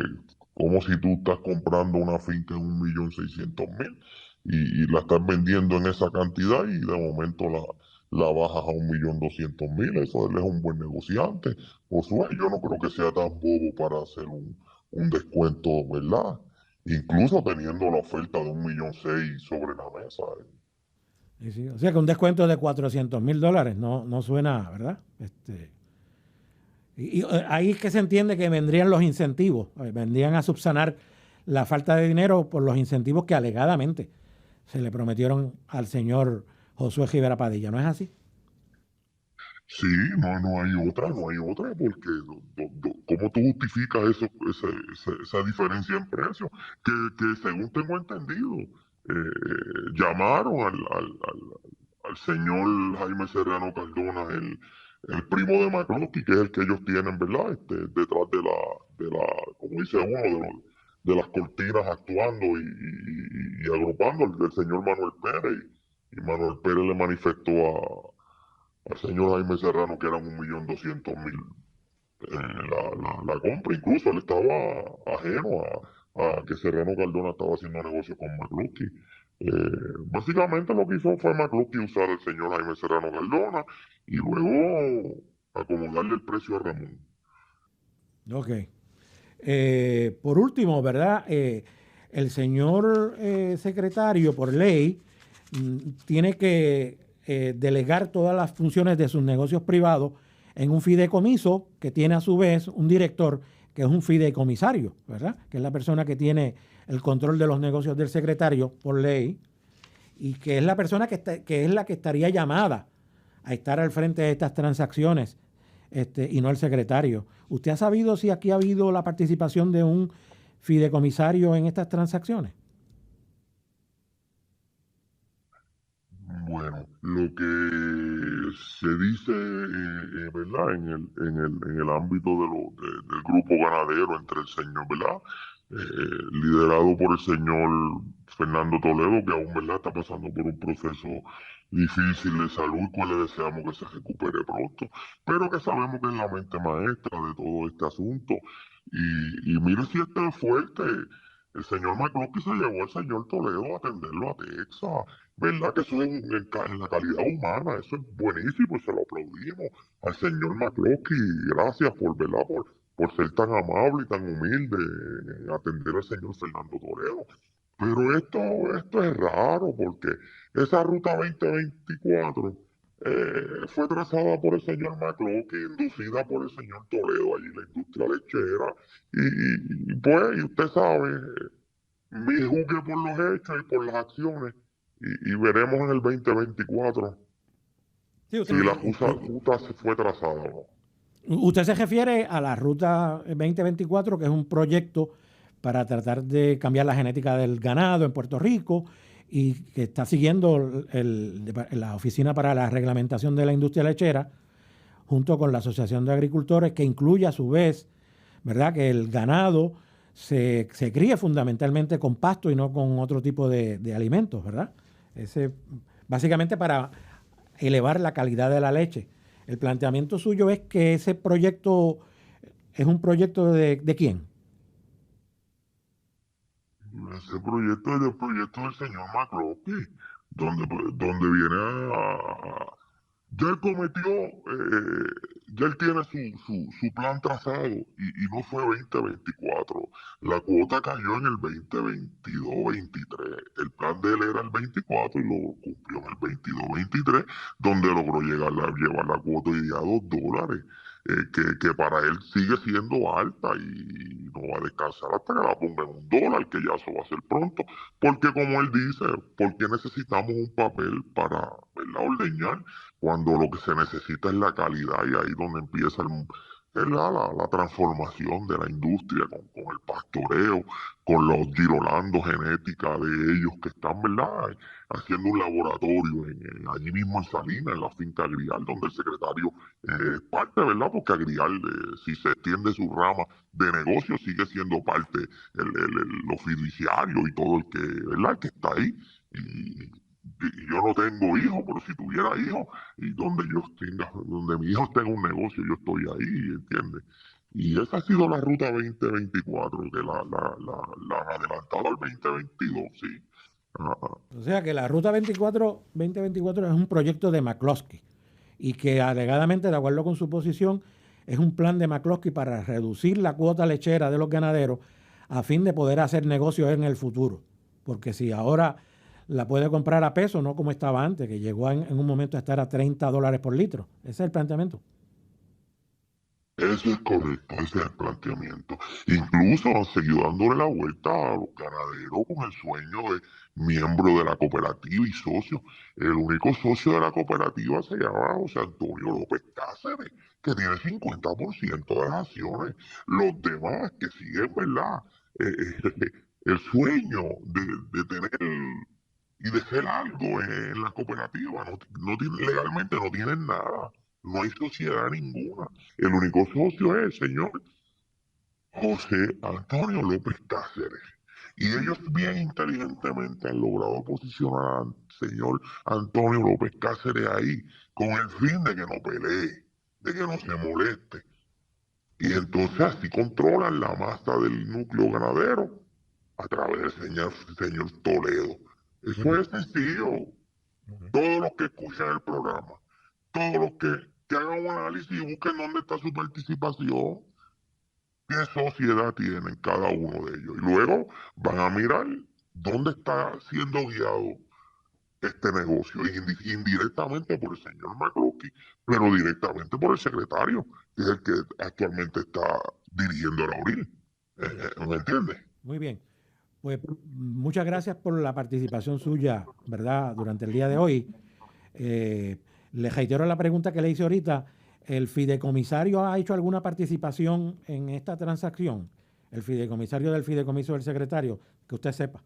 S1: como si tú estás comprando una finca en 1.600.000 y la estás vendiendo en esa cantidad y de momento la bajas a 1.200.000, eso él es un buen negociante. Josué, yo no creo que sea tan bobo para hacer un descuento, ¿verdad? Incluso teniendo la oferta de 1.600.000 sobre la mesa.
S2: Sí. O sea que un descuento de $400,000 no suena, ¿verdad? Y ahí es que se entiende que vendrían los incentivos, vendrían a subsanar la falta de dinero por los incentivos que alegadamente se le prometieron al señor Josué Rivera Padilla, ¿no es así?
S1: Sí, no hay otra, porque ¿cómo tú justificas esa diferencia en precio? Que según tengo entendido, llamaron al señor Jaime Serrano Cardona, el primo de McCloskey, que es el que ellos tienen, ¿verdad? Detrás como dice uno, de las cortinas actuando y agrupando, el señor Manuel Pérez. Y Manuel Pérez le manifestó al señor Jaime Serrano que eran 1.200.000 la compra. Incluso él estaba ajeno a que Serrano Cardona estaba haciendo negocio con McCloskey. Básicamente lo que hizo fue McCloskey usar al señor Jaime Serrano Cardona y luego acomodarle el precio a Ramón.
S2: Ok. Por último, ¿verdad? El señor secretario, por ley, tiene que delegar todas las funciones de sus negocios privados en un fideicomiso que tiene a su vez un director, que es un fideicomisario, ¿verdad? Que es la persona que tiene el control de los negocios del secretario por ley y que es la persona que es la que estaría llamada a estar al frente de estas transacciones y no el secretario. ¿Usted ha sabido si aquí ha habido la participación de un fideicomisario en estas transacciones?
S1: Bueno, lo que se dice, ¿verdad? En el ámbito del grupo ganadero entre el señor, ¿verdad? Liderado por el señor Fernando Toledo, que aún, ¿verdad? Está pasando por un proceso difícil de salud, pues le deseamos que se recupere pronto, pero que sabemos que es la mente maestra de todo este asunto. Y mire si este es fuerte. El señor McCloskey se llevó al señor Toledo a atenderlo a Texas. ¿Verdad? Que eso es en la calidad humana, eso es buenísimo y se lo aplaudimos al señor McCloskey. Gracias ¿verdad? Por ser tan amable y tan humilde en atender al señor Fernando Toledo. Pero esto es raro porque esa ruta 2024 fue trazada por el señor McCloskey, inducida por el señor Toledo allí en la industria lechera. Pues, y usted sabe, mi juzgue por los hechos y por las acciones. Y veremos en el 2024
S2: Sí,
S1: si la ruta se fue trazada o no.
S2: Usted se refiere a la Ruta 2024, que es un proyecto para tratar de cambiar la genética del ganado en Puerto Rico y que está siguiendo la Oficina para la Reglamentación de la Industria Lechera junto con la Asociación de Agricultores, que incluye a su vez, ¿verdad?, que el ganado se críe fundamentalmente con pasto y no con otro tipo de alimentos, ¿verdad? Básicamente para elevar la calidad de la leche. El planteamiento suyo es que ese proyecto es un proyecto ¿de quién?
S1: Ese proyecto es el proyecto del señor McCloskey, donde viene ya él cometió, ya él tiene su plan trazado y no fue 2024. La cuota cayó en el 2022-23. El plan de él era el 24 y lo cumplió en el 22-23, donde logró llevar la cuota hoy día a $2, que para él sigue siendo alta y no va a descansar hasta que la ponga en $1, que ya eso va a ser pronto. Porque como él dice, ¿por qué necesitamos un papel para, ¿verdad?, ordeñar? Cuando lo que se necesita es la calidad y ahí donde empieza la transformación de la industria con el pastoreo, con los girolando genética de ellos que están, ¿verdad?, haciendo un laboratorio allí mismo en Salinas, en la finca Agrial, donde el secretario es parte, ¿verdad?, porque Agrial, si se extiende su rama de negocio, sigue siendo parte los fiduciarios y todo el ¿verdad?, el que está ahí. Y yo no tengo hijos, pero si tuviera hijos, y donde mi hijo tenga un negocio, yo estoy ahí, ¿entiendes? Y esa ha sido la ruta 2024, que la han adelantado al 2022, sí.
S2: O sea que la Ruta 2024 es un proyecto de McCloskey y que alegadamente, de acuerdo con su posición, es un plan de McCloskey para reducir la cuota lechera de los ganaderos a fin de poder hacer negocios en el futuro. Porque si ahora la puede comprar a peso, no como estaba antes, que llegó en un momento a estar a $30 por litro. Ese es el planteamiento.
S1: Eso es correcto, ese es el planteamiento. Incluso han seguido dándole la vuelta a los ganaderos con el sueño de miembro de la cooperativa y socio. El único socio de la cooperativa se llama José Antonio López Cáceres, que tiene 50% de las acciones. Los demás que siguen, ¿verdad?, el sueño de tener y de ser algo en la cooperativa. Legalmente no tienen nada. No hay sociedad ninguna. El único socio es el señor José Antonio López Cáceres. Y ellos bien inteligentemente han logrado posicionar al señor Antonio López Cáceres ahí con el fin de que no pelee, de que no se moleste. Y entonces así controlan la masa del núcleo ganadero a través del señor Toledo. Eso es sencillo. Todos los que escuchan el programa, todos los que hagan un análisis y busquen dónde está su participación, qué sociedad tienen cada uno de ellos. Y luego van a mirar dónde está siendo guiado este negocio, indirectamente por el señor McCloskey, pero directamente por el secretario, que es el que actualmente está dirigiendo a Lauril. ¿Me entiendes?
S2: Muy bien. Pues muchas gracias por la participación suya, ¿verdad?, durante el día de hoy. Le reitero la pregunta que le hice ahorita. ¿El fideicomisario ha hecho alguna participación en esta transacción? El fideicomisario del fideicomiso del secretario, que usted sepa.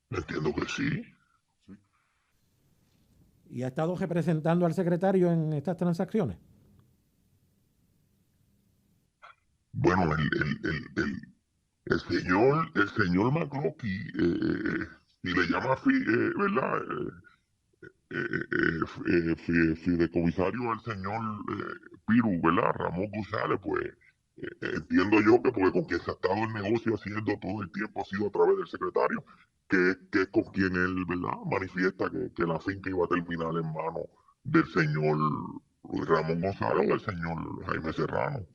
S1: Entiendo que sí.
S2: ¿Y ha estado representando al secretario en estas transacciones?
S1: Bueno, el señor McCloskey, si le llama, ¿verdad? Fideicomisario al señor Piru, ¿verdad? Ramón González, pues entiendo yo que porque con quien se ha estado el negocio haciendo todo el tiempo ha sido a través del secretario, que es con quien él, ¿verdad?, manifiesta que la finca iba a terminar en manos del señor Ramón González o del señor Jaime Serrano.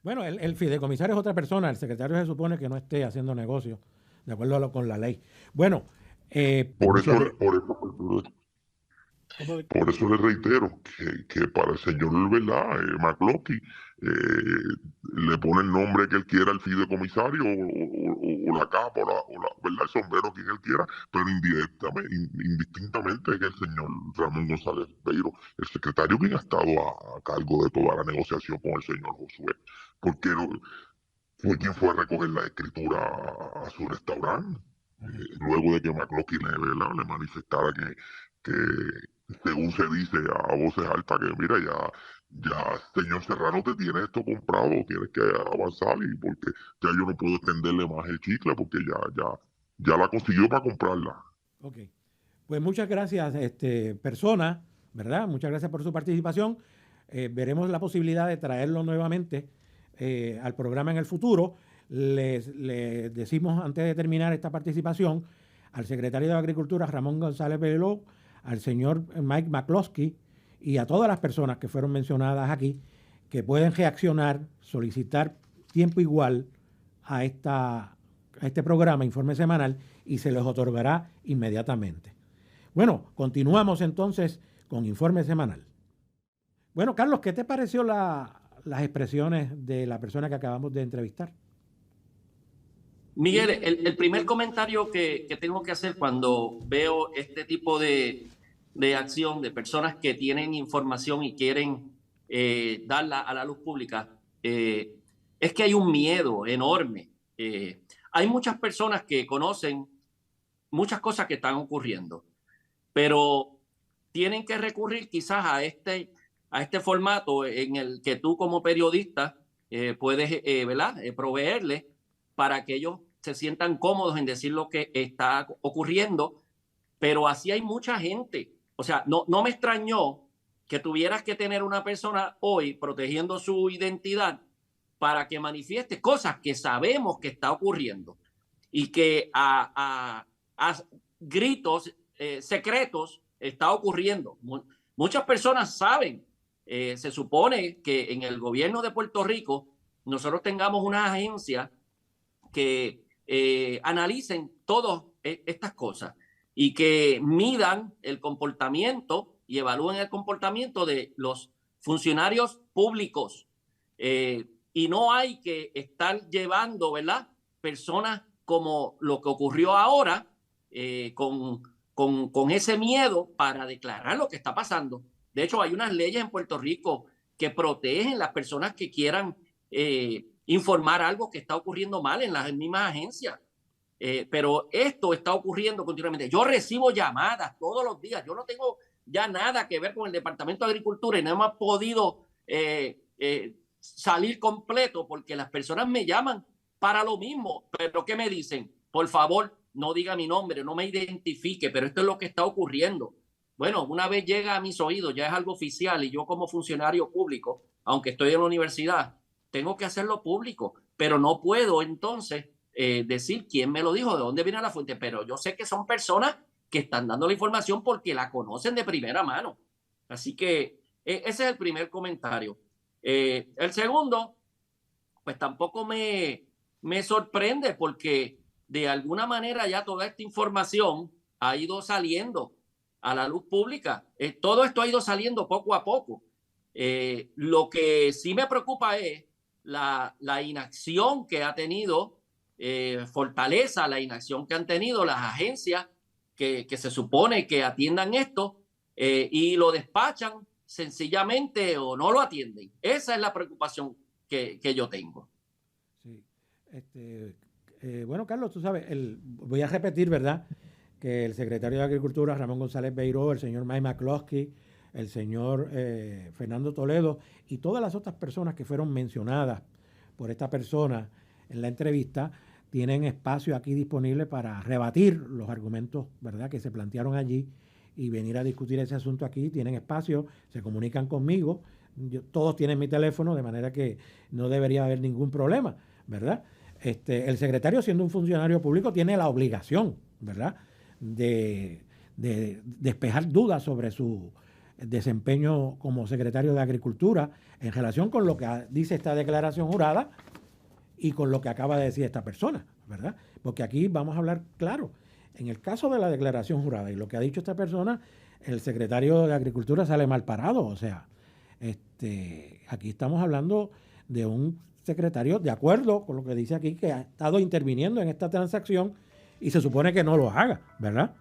S2: Bueno, el fideicomisario es otra persona. El secretario se supone que no esté haciendo negocio, de acuerdo con la ley. Bueno,
S1: Por eso le reitero que para el señor, ¿verdad?, McCloskey, le pone el nombre que él quiera al fideicomisario o la capa ¿verdad?, el sombrero quien él quiera, pero indistintamente es que el señor Ramón González Beiro, el secretario, quien ha estado a cargo de toda la negociación con el señor Josué, porque fue quien fue a recoger la escritura a su restaurante, luego de que McCloskey le manifestara que según se dice a voces altas, que mira, ya señor Serrano, te tiene esto comprado, tienes que avanzar, y porque ya yo no puedo extenderle más el chicle porque ya la consiguió para comprarla.
S2: Ok. Pues muchas gracias, persona, ¿verdad? Muchas gracias por su participación. Veremos la posibilidad de traerlo nuevamente al programa en el futuro. Les decimos, antes de terminar esta participación, al secretario de Agricultura, Ramón González Beló, al señor Mike McCloskey y a todas las personas que fueron mencionadas aquí, que pueden reaccionar, solicitar tiempo igual a este programa, Informe Semanal, y se les otorgará inmediatamente. Bueno, continuamos entonces con Informe Semanal. Bueno, Carlos, ¿qué te pareció las expresiones de la persona que acabamos de entrevistar?
S7: Miguel, el primer comentario que tengo que hacer cuando veo este tipo de acción de personas que tienen información y quieren darla a la luz pública, es que hay un miedo enorme. Hay muchas personas que conocen muchas cosas que están ocurriendo, pero tienen que recurrir quizás a este formato en el que tú como periodista puedes ¿verdad?, proveerle para que ellos se sientan cómodos en decir lo que está ocurriendo, pero así hay mucha gente. O sea, no me extrañó que tuvieras que tener una persona hoy protegiendo su identidad para que manifieste cosas que sabemos que está ocurriendo y que a gritos secretos está ocurriendo. Muchas personas saben, se supone que en el gobierno de Puerto Rico nosotros tengamos una agencia que analicen todas estas cosas y que midan el comportamiento y evalúen el comportamiento de los funcionarios públicos. Y no hay que estar llevando, ¿verdad?, personas como lo que ocurrió ahora, con ese miedo para declarar lo que está pasando. De hecho, hay unas leyes en Puerto Rico que protegen las personas que quieran informar algo que está ocurriendo mal en las mismas agencias. Pero esto está ocurriendo continuamente. Yo recibo llamadas todos los días. Yo no tengo ya nada que ver con el Departamento de Agricultura y no hemos podido salir completo porque las personas me llaman para lo mismo. Pero ¿qué me dicen? Por favor, no diga mi nombre, no me identifique, pero esto es lo que está ocurriendo. Bueno, una vez llega a mis oídos, ya es algo oficial y yo como funcionario público, aunque estoy en la universidad, tengo que hacerlo público, pero no puedo entonces decir quién me lo dijo, de dónde viene la fuente, pero yo sé que son personas que están dando la información porque la conocen de primera mano. Así que ese es el primer comentario. El segundo, pues tampoco me sorprende porque de alguna manera ya toda esta información ha ido saliendo a la luz pública. Todo esto ha ido saliendo poco a poco. Lo que sí me preocupa es la inacción que ha tenido, fortaleza la inacción que han tenido las agencias que se supone que atiendan esto, y lo despachan sencillamente o no lo atienden. Esa es la preocupación que yo tengo.
S2: Sí. Bueno, Carlos, tú sabes, voy a repetir, ¿verdad?, que el secretario de Agricultura, Ramón González Beiró, el señor Mike McCloskey, el señor Fernando Toledo y todas las otras personas que fueron mencionadas por esta persona en la entrevista, tienen espacio aquí disponible para rebatir los argumentos, ¿verdad?, que se plantearon allí y venir a discutir ese asunto aquí. Tienen espacio, se comunican conmigo, todos tienen mi teléfono, de manera que no debería haber ningún problema, ¿verdad? El secretario, siendo un funcionario público, tiene la obligación, ¿verdad?, de despejar dudas sobre su desempeño como secretario de Agricultura en relación con lo que dice esta declaración jurada y con lo que acaba de decir esta persona, ¿verdad? Porque aquí vamos a hablar claro. En el caso de la declaración jurada y lo que ha dicho esta persona, el secretario de Agricultura sale mal parado. O sea, aquí estamos hablando de un secretario, de acuerdo con lo que dice aquí, que ha estado interviniendo en esta transacción y se supone que no lo haga, ¿verdad?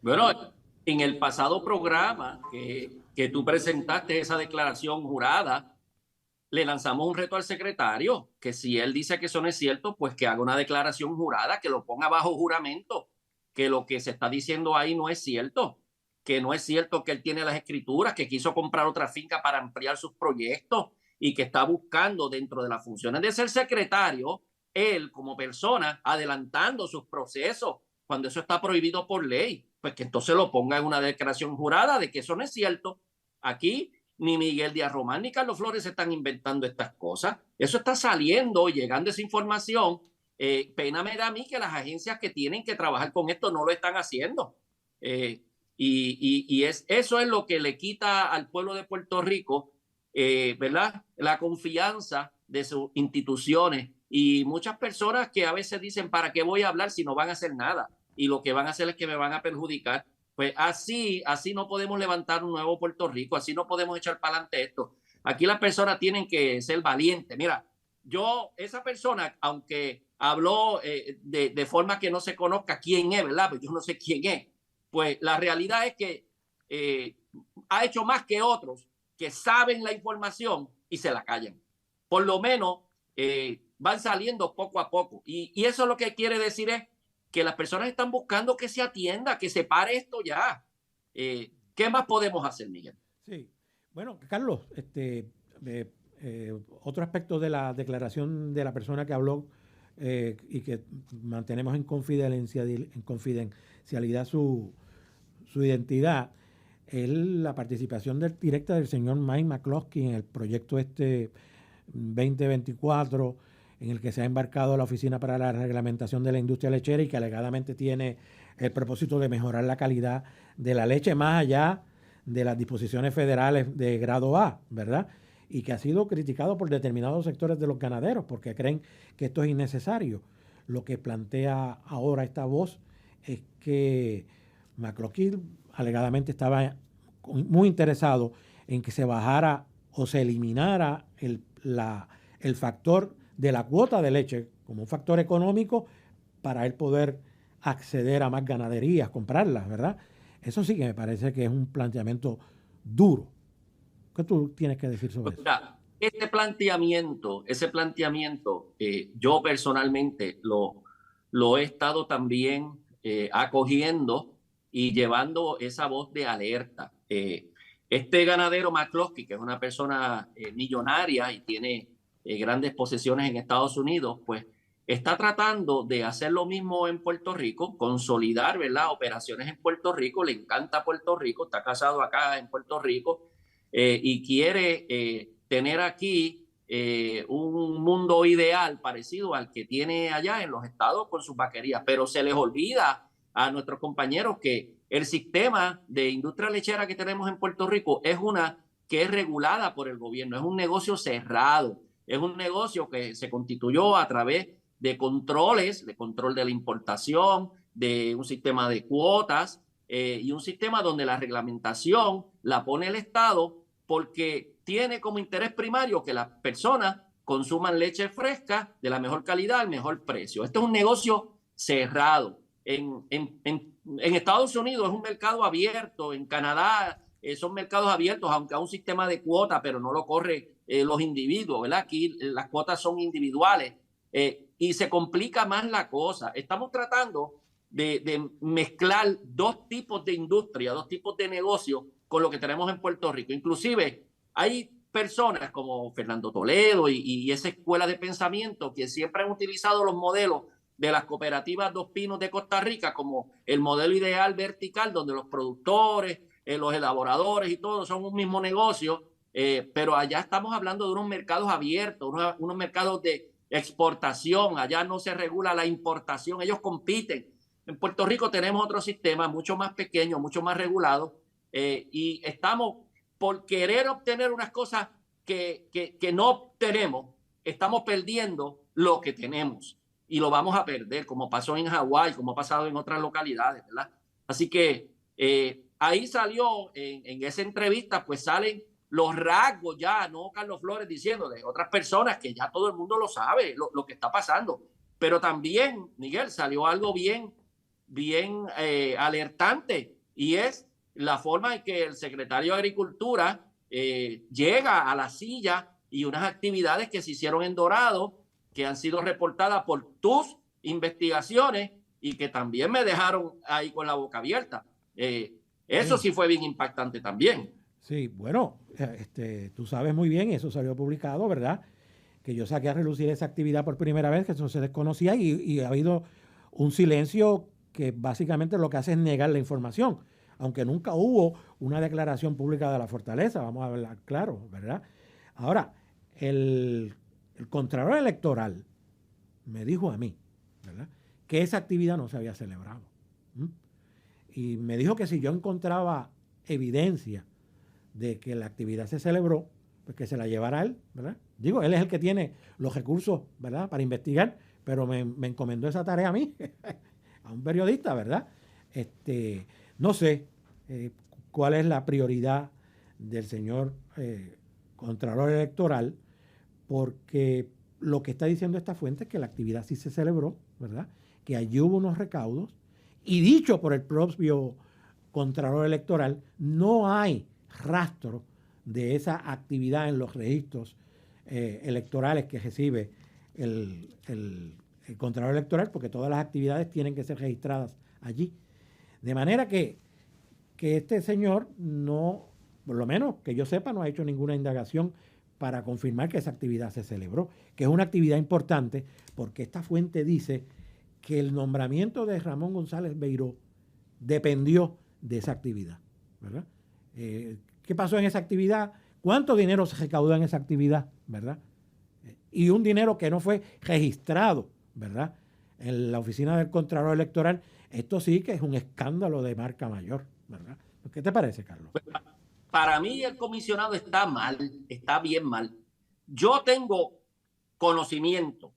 S7: Bueno, en el pasado programa que tú presentaste esa declaración jurada, le lanzamos un reto al secretario, que si él dice que eso no es cierto, pues que haga una declaración jurada, que lo ponga bajo juramento, que lo que se está diciendo ahí no es cierto, que no es cierto que él tiene las escrituras, que quiso comprar otra finca para ampliar sus proyectos y que está buscando dentro de las funciones de ser secretario, él como persona, adelantando sus procesos, cuando eso está prohibido por ley, pues que entonces lo ponga en una declaración jurada de que eso no es cierto. Aquí ni Miguel Díaz Román ni Carlos Flores están inventando estas cosas. Eso está saliendo, llegando esa información. Pena me da a mí que las agencias que tienen que trabajar con esto no lo están haciendo. Eso es lo que le quita al pueblo de Puerto Rico, ¿verdad?, la confianza de sus instituciones. Y muchas personas que a veces dicen, ¿para qué voy a hablar si no van a hacer nada? Y lo que van a hacer es que me van a perjudicar. Pues así no podemos levantar un nuevo Puerto Rico, así no podemos echar para adelante esto. Aquí las personas tienen que ser valientes. Mira, esa persona, aunque habló de forma que no se conozca quién es, ¿verdad? Pues yo no sé quién es. Pues la realidad es que ha hecho más que otros que saben la información y se la callan. Por lo menos van saliendo poco a poco. Y eso lo que quiere decir es que las personas están buscando que se atienda, que se pare esto ya. ¿Qué más podemos hacer, Miguel?
S2: Sí. Bueno, Carlos, otro aspecto de la declaración de la persona que habló y que mantenemos en confidencialidad su identidad, es la participación directa del señor Mike McCloskey en el proyecto 2024, en el que se ha embarcado la Oficina para la Reglamentación de la Industria Lechera y que alegadamente tiene el propósito de mejorar la calidad de la leche más allá de las disposiciones federales de grado A, ¿verdad? Y que ha sido criticado por determinados sectores de los ganaderos porque creen que esto es innecesario. Lo que plantea ahora esta voz es que McCloskey alegadamente estaba muy interesado en que se bajara o se eliminara el factor de la cuota de leche como un factor económico para él poder acceder a más ganaderías, comprarlas, ¿verdad? Eso sí que me parece que es un planteamiento duro. ¿Qué tú tienes que decir sobre eso?
S7: Ese planteamiento, yo personalmente lo he estado también acogiendo y llevando esa voz de alerta. Este ganadero McCloskey, que es una persona millonaria y tiene grandes posesiones en Estados Unidos, pues está tratando de hacer lo mismo en Puerto Rico, consolidar, ¿verdad?, operaciones en Puerto Rico. Le encanta Puerto Rico, está casado acá en Puerto Rico y quiere tener aquí un mundo ideal parecido al que tiene allá en los estados con sus vaquerías, pero se les olvida a nuestros compañeros que el sistema de industria lechera que tenemos en Puerto Rico es una que es regulada por el gobierno, es un negocio cerrado, es un negocio que se constituyó a través de controles, de control de la importación, de un sistema de cuotas y un sistema donde la reglamentación la pone el Estado porque tiene como interés primario que las personas consuman leche fresca de la mejor calidad al mejor precio. Esto es un negocio cerrado. En Estados Unidos es un mercado abierto, en Canadá son mercados abiertos, aunque a un sistema de cuota, pero no lo corre los individuos, ¿verdad? Aquí las cuotas son individuales y se complica más la cosa. Estamos tratando de mezclar dos tipos de industria, dos tipos de negocio con lo que tenemos en Puerto Rico. Inclusive hay personas como Fernando Toledo y esa escuela de pensamiento que siempre han utilizado los modelos de las cooperativas Dos Pinos de Costa Rica como el modelo ideal vertical, donde los productores, los elaboradores y todo son un mismo negocio, pero allá estamos hablando de unos mercados abiertos, unos mercados de exportación, allá no se regula la importación, ellos compiten. En Puerto Rico tenemos otro sistema mucho más pequeño, mucho más regulado, y estamos por querer obtener unas cosas que no tenemos, estamos perdiendo lo que tenemos y lo vamos a perder, como pasó en Hawái, como ha pasado en otras localidades, ¿verdad? Así que ahí salió, en esa entrevista, pues salen los rasgos ya, no Carlos Flores diciendo de otras personas que ya todo el mundo lo sabe, lo que está pasando. Pero también, Miguel, salió algo bien alertante, y es la forma en que el secretario de Agricultura llega a la silla y unas actividades que se hicieron en Dorado, que han sido reportadas por tus investigaciones y que también me dejaron ahí con la boca abierta. Eso sí fue bien impactante también.
S2: Sí, bueno, tú sabes muy bien, eso salió publicado, ¿verdad? Que yo saqué a relucir esa actividad por primera vez, que eso se desconocía, y ha habido un silencio que básicamente lo que hace es negar la información, aunque nunca hubo una declaración pública de la fortaleza, vamos a hablar claro, ¿verdad? Ahora, el Contralor Electoral me dijo a mí, ¿verdad?, que esa actividad no se había celebrado. Y me dijo que si yo encontraba evidencia de que la actividad se celebró, pues que se la llevara él, ¿verdad? Digo, él es el que tiene los recursos, ¿verdad?, para investigar, pero me encomendó esa tarea a mí, a un periodista, ¿verdad? No sé cuál es la prioridad del señor Contralor Electoral, porque lo que está diciendo esta fuente es que la actividad sí se celebró, ¿verdad?, que allí hubo unos recaudos, y dicho por el propio Contralor Electoral, no hay rastro de esa actividad en los registros electorales que recibe el Contralor Electoral, porque todas las actividades tienen que ser registradas allí. De manera que este señor no, por lo menos que yo sepa, no ha hecho ninguna indagación para confirmar que esa actividad se celebró, que es una actividad importante, porque esta fuente dice que el nombramiento de Ramón González Beiró dependió de esa actividad, ¿verdad? ¿Qué pasó en esa actividad? ¿Cuánto dinero se recaudó en esa actividad, verdad? Y un dinero que no fue registrado, ¿verdad?, en la oficina del Contralor Electoral. Esto sí que es un escándalo de marca mayor, ¿verdad? ¿Qué te parece, Carlos?
S7: Para mí el comisionado está mal, está bien mal. Yo tengo conocimiento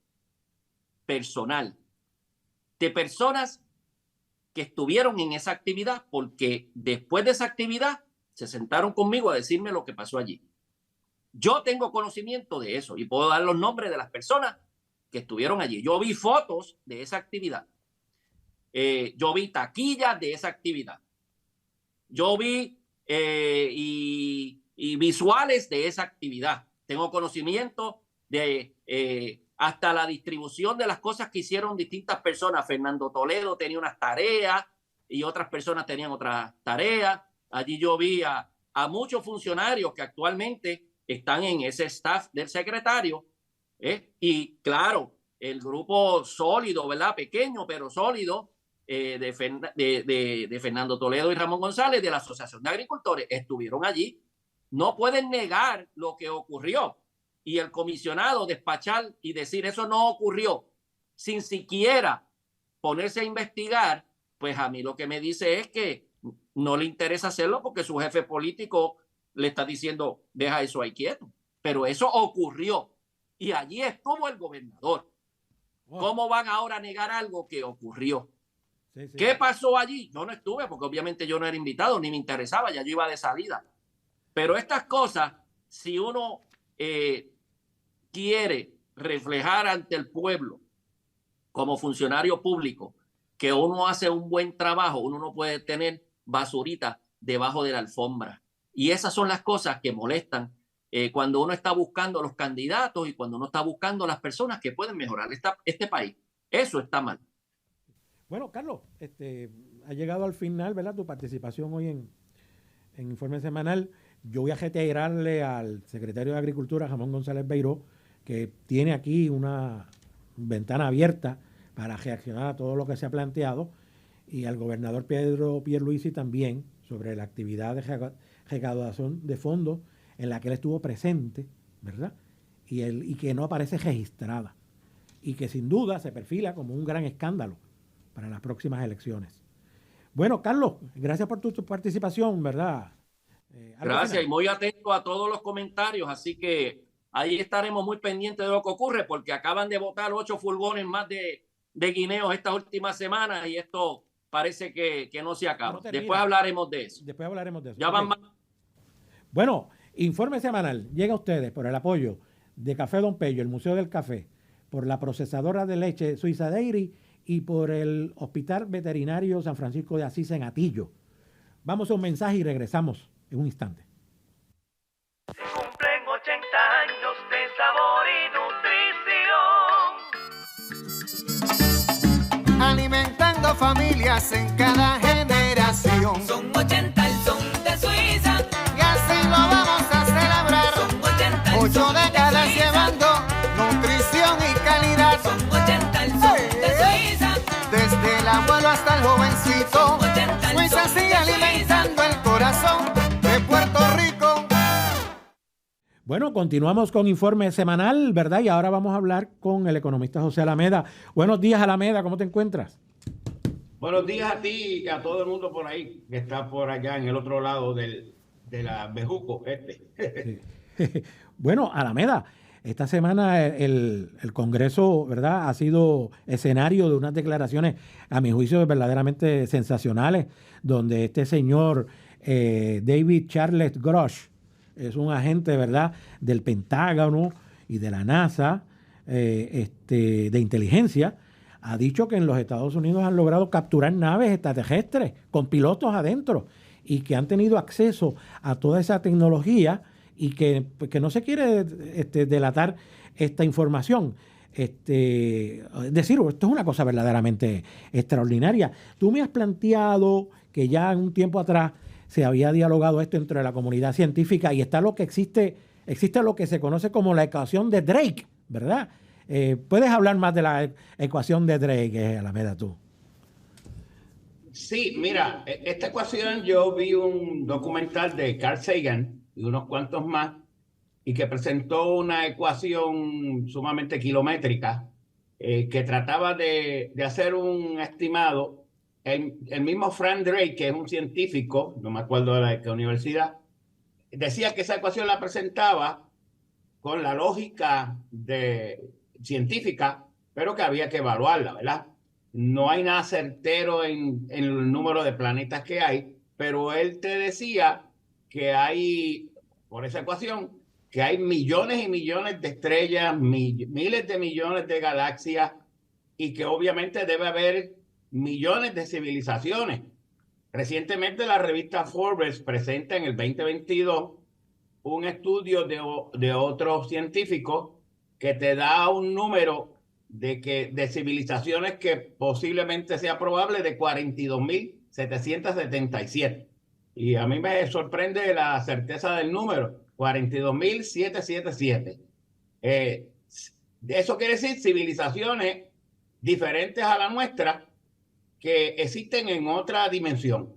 S7: personal de personas que estuvieron en esa actividad, porque después de esa actividad se sentaron conmigo a decirme lo que pasó allí. Yo tengo conocimiento de eso y puedo dar los nombres de las personas que estuvieron allí. Yo vi fotos de esa actividad. Yo vi taquillas de esa actividad. Yo vi y visuales de esa actividad. Tengo conocimiento de hasta la distribución de las cosas que hicieron distintas personas. Fernando Toledo tenía unas tareas y otras personas tenían otras tareas. Allí yo vi a muchos funcionarios que actualmente están en ese staff del secretario. Y claro, el grupo sólido, ¿verdad?, pequeño pero sólido, de Fernando Toledo y Ramón González de la Asociación de Agricultores estuvieron allí. No pueden negar lo que ocurrió, y el comisionado despachar y decir eso no ocurrió sin siquiera ponerse a investigar, pues a mí lo que me dice es que no le interesa hacerlo porque su jefe político le está diciendo deja eso ahí quieto. Pero eso ocurrió y allí estuvo el gobernador. ¿Cómo van ahora a negar algo que ocurrió? Sí. ¿Qué pasó allí? Yo no estuve porque obviamente yo no era invitado ni me interesaba, ya yo iba de salida. Pero estas cosas, si uno quiere reflejar ante el pueblo como funcionario público que uno hace un buen trabajo, uno no puede tener basurita debajo de la alfombra. Y esas son las cosas que molestan cuando uno está buscando los candidatos y cuando uno está buscando las personas que pueden mejorar este país. Eso está mal.
S2: Bueno, Carlos, ha llegado al final, ¿verdad? Tu participación hoy en Informe Semanal. Yo voy a reiterarle al secretario de Agricultura, Ramón González Beiró, que tiene aquí una ventana abierta para reaccionar a todo lo que se ha planteado, y al gobernador Pedro Pierluisi también, sobre la actividad de recaudación de fondos en la que él estuvo presente, ¿verdad? Y que no aparece registrada, y que sin duda se perfila como un gran escándalo para las próximas elecciones. Bueno, Carlos, gracias por tu participación, ¿verdad?
S7: Gracias, y muy atento a todos los comentarios, así que ahí estaremos muy pendientes de lo que ocurre, porque acaban de botar 8 furgones más de guineos estas últimas semanas y esto parece que no se acaba.
S2: No
S7: Después hablaremos de eso.
S2: Después hablaremos de eso.
S7: Ya van más.
S2: Bueno, Informe Semanal llega a ustedes por el apoyo de Café Don Pello, el Museo del Café, por la procesadora de leche Suiza Dairy y por el Hospital Veterinario San Francisco de Asís en Atillo. Vamos a un mensaje y regresamos en un instante.
S4: Se cumplen 80 años de sabor y nutrición.
S5: Alimentando familias en cada generación.
S6: Son 80 el son de Suiza.
S5: Y así lo vamos a celebrar.
S6: Son 80 el
S5: 8
S6: son de
S5: décadas
S6: Suiza.
S5: llevando nutrición y calidad.
S6: Son 80 el son de Suiza.
S5: Desde el abuelo hasta el jovencito. Suiza sigue alimentando el corazón de Puerto Rico.
S2: Bueno, continuamos con Informe Semanal, ¿verdad? Y ahora vamos a hablar con el economista José Alameda. Buenos días, Alameda, ¿cómo te encuentras?
S8: Buenos días a ti y a todo el mundo por ahí, que está por allá en el otro lado de la Bejuco,
S2: Sí. Bueno, Alameda, esta semana el Congreso, ¿verdad?, ha sido escenario de unas declaraciones, a mi juicio, verdaderamente sensacionales, donde este señor David Charles Grosh, es un agente, ¿verdad?, del Pentágono y de la NASA, de inteligencia, ha dicho que en los Estados Unidos han logrado capturar naves extraterrestres con pilotos adentro y que han tenido acceso a toda esa tecnología y que no se quiere delatar esta información. Decir, esto es una cosa verdaderamente extraordinaria. Tú me has planteado que ya en un tiempo atrás se había dialogado esto entre la comunidad científica y está lo que existe lo que se conoce como la ecuación de Drake, ¿verdad? ¿Puedes hablar más de la ecuación de Drake, Alameda, tú?
S8: Sí, mira, esta ecuación yo vi un documental de Carl Sagan y unos cuantos más, y que presentó una ecuación sumamente kilométrica que trataba de hacer un estimado. El mismo Frank Drake, que es un científico, no me acuerdo de qué universidad, decía que esa ecuación la presentaba con la lógica científica, pero que había que evaluarla, ¿verdad? No hay nada certero en el número de planetas que hay, pero él te decía que hay, por esa ecuación, que hay millones y millones de estrellas, miles de millones de galaxias, y que obviamente debe haber millones de civilizaciones. Recientemente la revista Forbes presenta en el 2022 un estudio de otros científicos que te da un número de civilizaciones que posiblemente sea probable de 42.777. Y a mí me sorprende la certeza del número, 42.777. Eso quiere decir civilizaciones diferentes a la nuestra que existen en otra dimensión.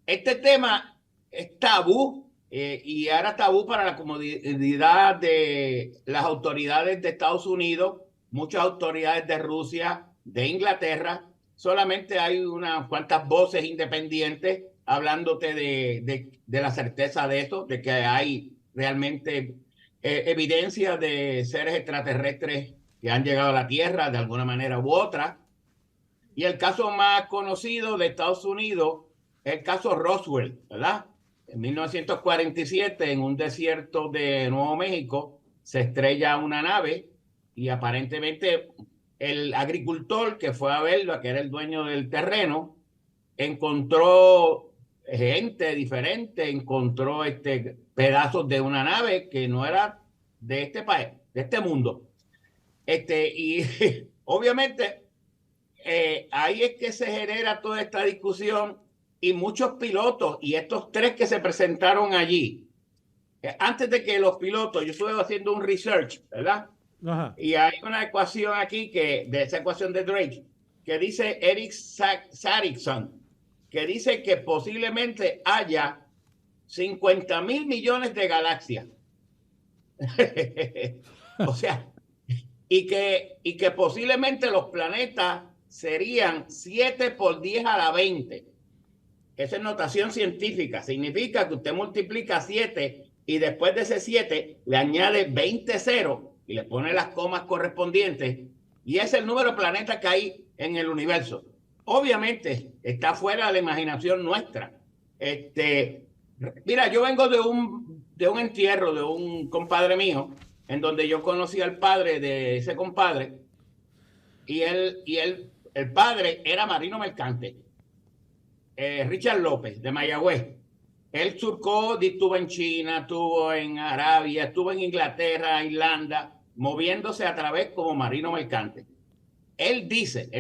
S8: Este tema es tabú, y ahora tabú para la comodidad de las autoridades de Estados Unidos, muchas autoridades de Rusia, de Inglaterra. Solamente hay unas cuantas voces independientes hablándote de la certeza de eso, de que hay realmente evidencia de seres extraterrestres que han llegado a la Tierra de alguna manera u otra. Y el caso más conocido de Estados Unidos es el caso Roswell, ¿verdad? En 1947, en un desierto de Nuevo México, se estrella una nave y aparentemente el agricultor que fue a verlo, que era el dueño del terreno, encontró gente diferente, encontró pedazos de una nave que no era de este país, de este mundo. Y obviamente ahí es que se genera toda esta discusión y muchos pilotos y estos tres que se presentaron allí. Antes de que los pilotos, yo estuve haciendo un research, ¿verdad?
S2: Ajá.
S8: Y hay una ecuación aquí, de esa ecuación de Drake, que dice Eric Saxon, que dice que posiblemente haya 50,000 millones de galaxias. O sea, y que posiblemente los planetas serían 7 por 10 a la 20. Esa es notación científica. Significa que usted multiplica 7 y después de ese 7 le añade 20 ceros y le pone las comas correspondientes. Y es el número de planetas que hay en el universo. Obviamente está fuera de la imaginación nuestra. Mira, yo vengo de un entierro de un compadre mío, en donde yo conocí al padre de ese compadre, y el padre era marino mercante, Richard López, de Mayagüez. Él surcó, estuvo en China, estuvo en Arabia, estuvo en Inglaterra, Irlanda, moviéndose a través como marino mercante. Él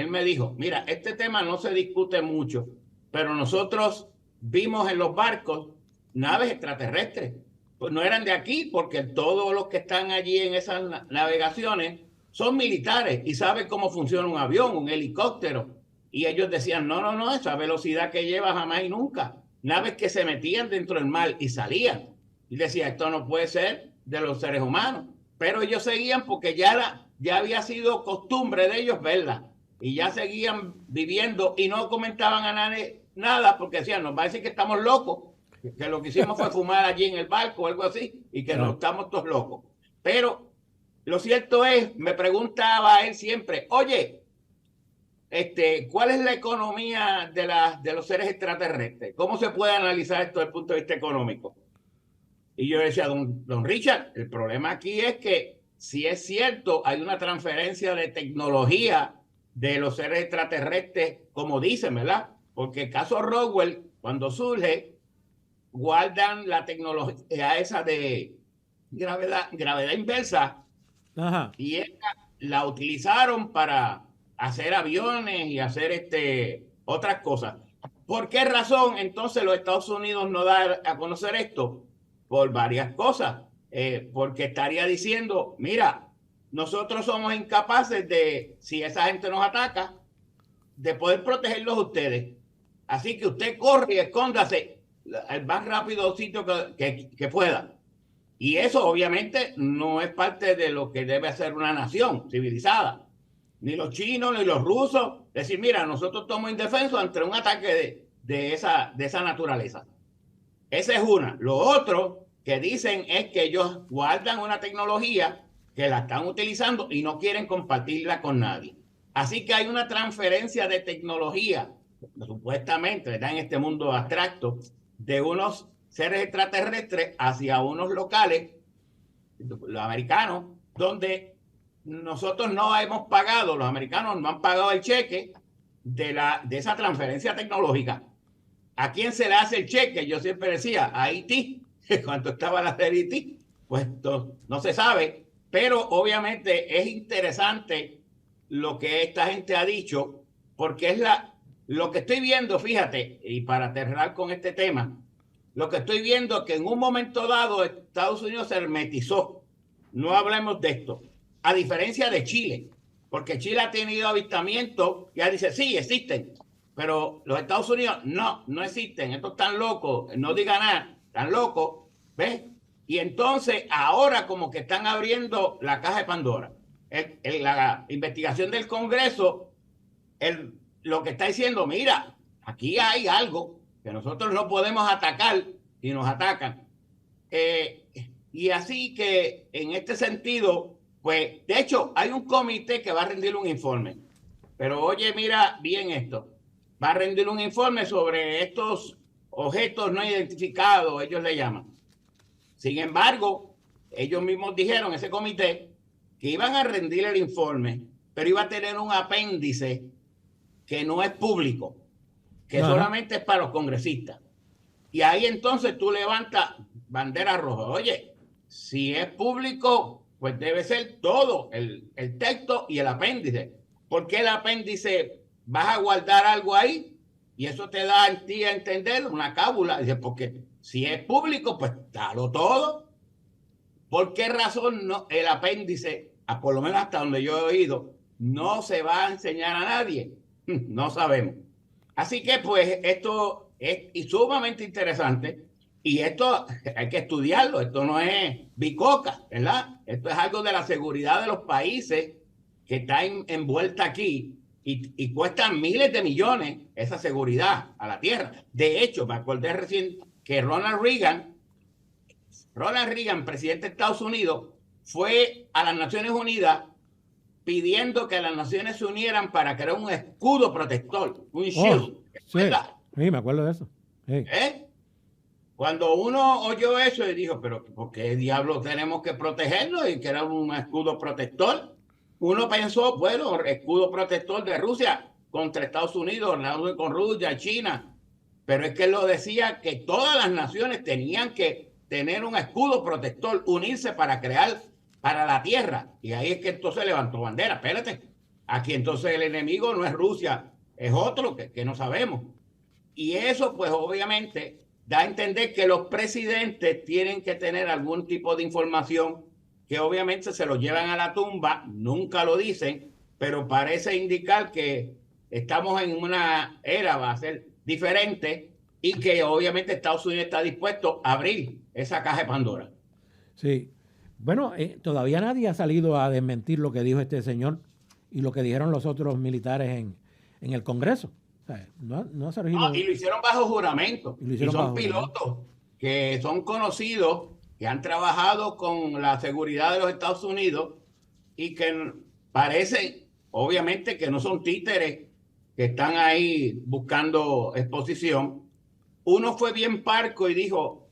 S8: me dijo, mira, este tema no se discute mucho, pero nosotros vimos en los barcos naves extraterrestres. Pues no eran de aquí, porque todos los que están allí en esas navegaciones son militares y saben cómo funciona un avión, un helicóptero. Y ellos decían, no, esa velocidad que lleva jamás y nunca. Naves que se metían dentro del mar y salían. Y decía, esto no puede ser de los seres humanos. Pero ellos seguían porque ya había sido costumbre de ellos verla. Y ya seguían viviendo y no comentaban a nadie nada porque decían, nos va a decir que estamos locos, que lo que hicimos fue fumar allí en el barco o algo así y que no estamos todos locos. Pero lo cierto es, me preguntaba él siempre, oye, ¿cuál es la economía de los seres extraterrestres? ¿Cómo se puede analizar esto desde el punto de vista económico? Y yo decía, don Richard, el problema aquí es que si es cierto, hay una transferencia de tecnología de los seres extraterrestres, como dicen, ¿verdad? Porque el caso Roswell, cuando surge, guardan la tecnología esa de gravedad inversa.
S2: Ajá.
S8: Y la utilizaron para hacer aviones y hacer otras cosas. ¿Por qué razón entonces los Estados Unidos no dan a conocer esto? Por varias cosas. Porque estaría diciendo, mira, nosotros somos incapaces de, si esa gente nos ataca, de poder protegerlos a ustedes. Así que usted corre y escóndase el más rápido sitio que pueda. Y eso obviamente no es parte de lo que debe hacer una nación civilizada. Ni los chinos, ni los rusos. Decir, mira, nosotros estamos indefensos ante un ataque de esa naturaleza. Esa es una. Lo otro que dicen es que ellos guardan una tecnología que la están utilizando y no quieren compartirla con nadie. Así que hay una transferencia de tecnología, supuestamente, ¿verdad?, en este mundo abstracto, de unos seres extraterrestres hacia unos locales, los americanos, donde nosotros no hemos pagado, los americanos no han pagado el cheque de esa transferencia tecnológica. ¿A quién se le hace el cheque? Yo siempre decía, a Haití, cuando estaba la de Haití, pues no se sabe, pero obviamente es interesante lo que esta gente ha dicho, porque es lo que estoy viendo, fíjate, y para cerrar con este tema, lo que estoy viendo es que en un momento dado Estados Unidos se hermetizó. No hablemos de esto. A diferencia de Chile, porque Chile ha tenido avistamientos, ya dice, sí, existen, pero los Estados Unidos no existen, estos están locos, no digan nada, están locos, ¿ves? Y entonces ahora como que están abriendo la caja de Pandora. La investigación del Congreso, lo que está diciendo, mira, aquí hay algo que nosotros no podemos atacar y nos atacan. Y así que en este sentido, pues, de hecho, hay un comité que va a rendir un informe. Pero oye, mira bien esto. Va a rendir un informe sobre estos objetos no identificados, ellos le llaman. Sin embargo, ellos mismos dijeron, ese comité, que iban a rendir el informe, pero iba a tener un apéndice que no es público, que solamente es para los congresistas. Y ahí entonces tú levantas bandera roja. Oye, si es público, pues debe ser todo, el texto y el apéndice. ¿Por qué el apéndice vas a guardar algo ahí? Y eso te da a ti a entender una cábula. Dice, porque si es público, pues dalo todo. ¿Por qué razón no, el apéndice, por lo menos hasta donde yo he oído, no se va a enseñar a nadie? No sabemos. Así que pues esto es sumamente interesante y esto hay que estudiarlo. Esto no es bicoca, ¿verdad? Esto es algo de la seguridad de los países que está envuelta aquí y cuesta miles de millones esa seguridad a la tierra. De hecho, me acordé recién que Ronald Reagan, presidente de Estados Unidos, fue a las Naciones Unidas pidiendo que las naciones se unieran para crear un escudo protector, un shield.
S2: Sí, me acuerdo de eso. Sí.
S8: Cuando uno oyó eso y dijo, pero ¿por qué diablos tenemos que protegernos y crear un escudo protector? Uno pensó, bueno, escudo protector de Rusia contra Estados Unidos, con Rusia, China, pero es que él lo decía que todas las naciones tenían que tener un escudo protector, unirse para crear para la tierra. Y ahí es que entonces levantó bandera. Espérate, aquí entonces el enemigo no es Rusia, es otro que no sabemos. Y eso pues obviamente da a entender que los presidentes tienen que tener algún tipo de información que obviamente se lo llevan a la tumba, nunca lo dicen, pero parece indicar que estamos en una era, va a ser diferente, y que obviamente Estados Unidos está dispuesto a abrir esa caja de Pandora.
S2: Sí. Bueno, todavía nadie ha salido a desmentir lo que dijo este señor y lo que dijeron los otros militares en el Congreso. O sea, no ha surgido...
S8: y lo hicieron bajo juramento. Y son pilotos que son conocidos, que han trabajado con la seguridad de los Estados Unidos y que parece, obviamente, que no son títeres que están ahí buscando exposición. Uno fue bien parco y dijo,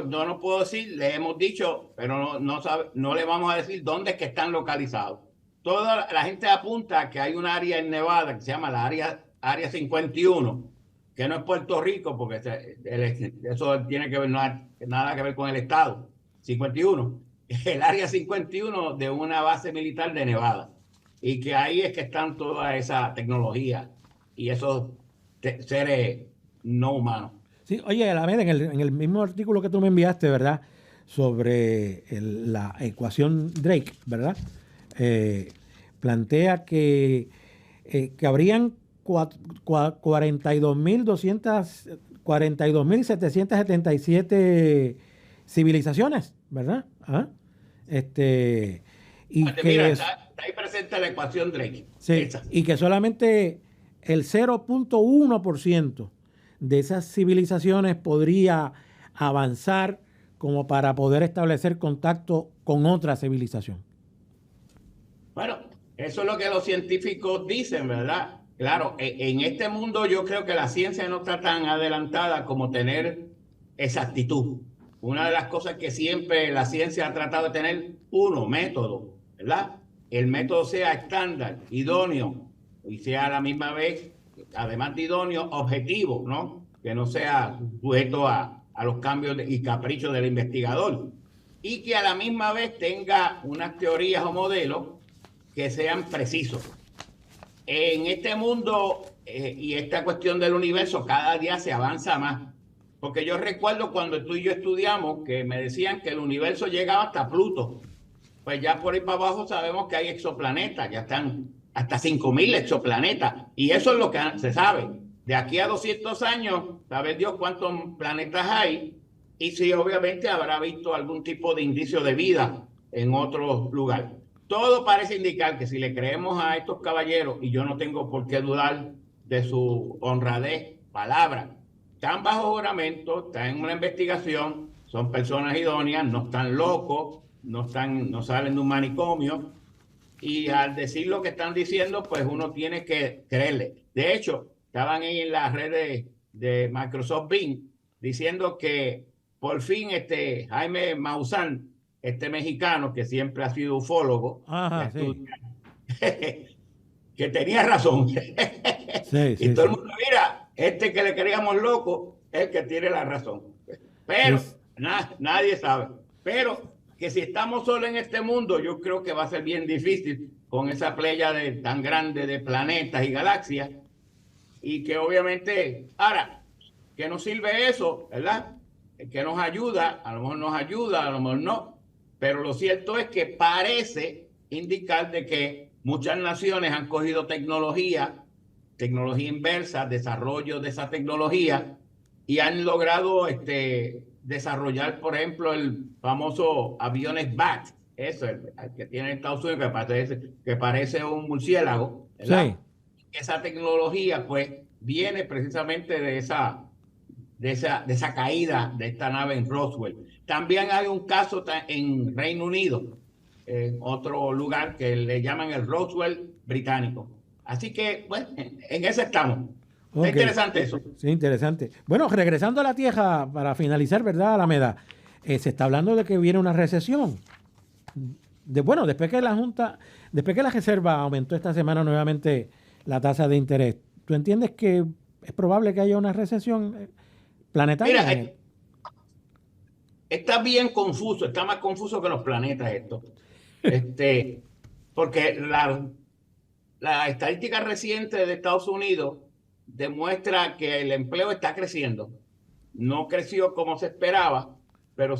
S8: no puedo decir, le hemos dicho, pero no le vamos a decir dónde es que están localizados. Toda la gente apunta a que hay un área en Nevada que se llama la área 51, que no es Puerto Rico, porque eso tiene que ver, nada que ver con el estado. 51, el área 51 de una base militar de Nevada. Y que ahí es que están toda esa tecnología y esos seres no humanos.
S2: Sí, oye, Alameda, en el mismo artículo que tú me enviaste, ¿verdad? Sobre la ecuación Drake, ¿verdad? Plantea que habrían 42.777 civilizaciones, ¿verdad?
S8: Mira, está ahí presente la ecuación Drake.
S2: Sí, y que solamente el 0.1% de esas civilizaciones podría avanzar como para poder establecer contacto con otra civilización.
S8: Bueno, eso es lo que los científicos dicen, ¿verdad? Claro, en este mundo yo creo que la ciencia no está tan adelantada como tener exactitud. Una de las cosas que siempre la ciencia ha tratado de tener, método, ¿verdad? El método sea estándar, idóneo, y sea a la misma vez, además de idóneo, objetivo, ¿no? Que no sea sujeto a los cambios y caprichos del investigador. Y que a la misma vez tenga unas teorías o modelos que sean precisos. En este mundo y esta cuestión del universo cada día se avanza más. Porque yo recuerdo cuando tú y yo estudiamos que me decían que el universo llegaba hasta Pluto. Pues ya por ahí para abajo sabemos que hay exoplanetas, ya están hasta 5.000 exoplanetas. Y eso es lo que se sabe. De aquí a 200 años, sabe Dios cuántos planetas hay. Y si obviamente habrá visto algún tipo de indicio de vida en otro lugar. Todo parece indicar que si le creemos a estos caballeros, y yo no tengo por qué dudar de su honradez, palabra, están bajo juramento, están en una investigación, son personas idóneas, no están locos, no salen de un manicomio, y al decir lo que están diciendo, pues uno tiene que creerle. De hecho, estaban ahí en las redes de Microsoft Bing, diciendo que por fin Jaime Maussan, mexicano que siempre ha sido ufólogo,
S2: Ajá, sí.
S8: que tenía razón.
S2: Sí,
S8: Y todo el mundo, mira, que le creíamos loco es el que tiene la razón. Pero nadie sabe. Pero que si estamos solos en este mundo, yo creo que va a ser bien difícil con esa playa tan grande de planetas y galaxias. Y que obviamente, ahora, que nos sirve eso, ¿verdad? Que nos ayuda, a lo mejor nos ayuda, a lo mejor no. Pero lo cierto es que parece indicar de que muchas naciones han cogido tecnología inversa, desarrollo de esa tecnología, y han logrado desarrollar, por ejemplo, el famoso aviones BAT, eso, el que tiene Estados Unidos, que parece un murciélago, ¿verdad? Sí. Esa tecnología, pues, viene precisamente de esa caída de esta nave en Roswell. También hay un caso en Reino Unido, en otro lugar que le llaman el Roswell británico. Así que, bueno, en eso estamos. Okay. Es interesante eso.
S2: Sí, interesante. Bueno, regresando a la Tierra, para finalizar, ¿verdad, Alameda? Se está hablando de que viene una recesión. Después que la Reserva aumentó esta semana nuevamente la tasa de interés, ¿tú entiendes que es probable que haya una recesión planetaria?
S8: Mira, está bien confuso, está más confuso que los planetas esto. Porque la estadística reciente de Estados Unidos demuestra que el empleo está creciendo. No creció como se esperaba, pero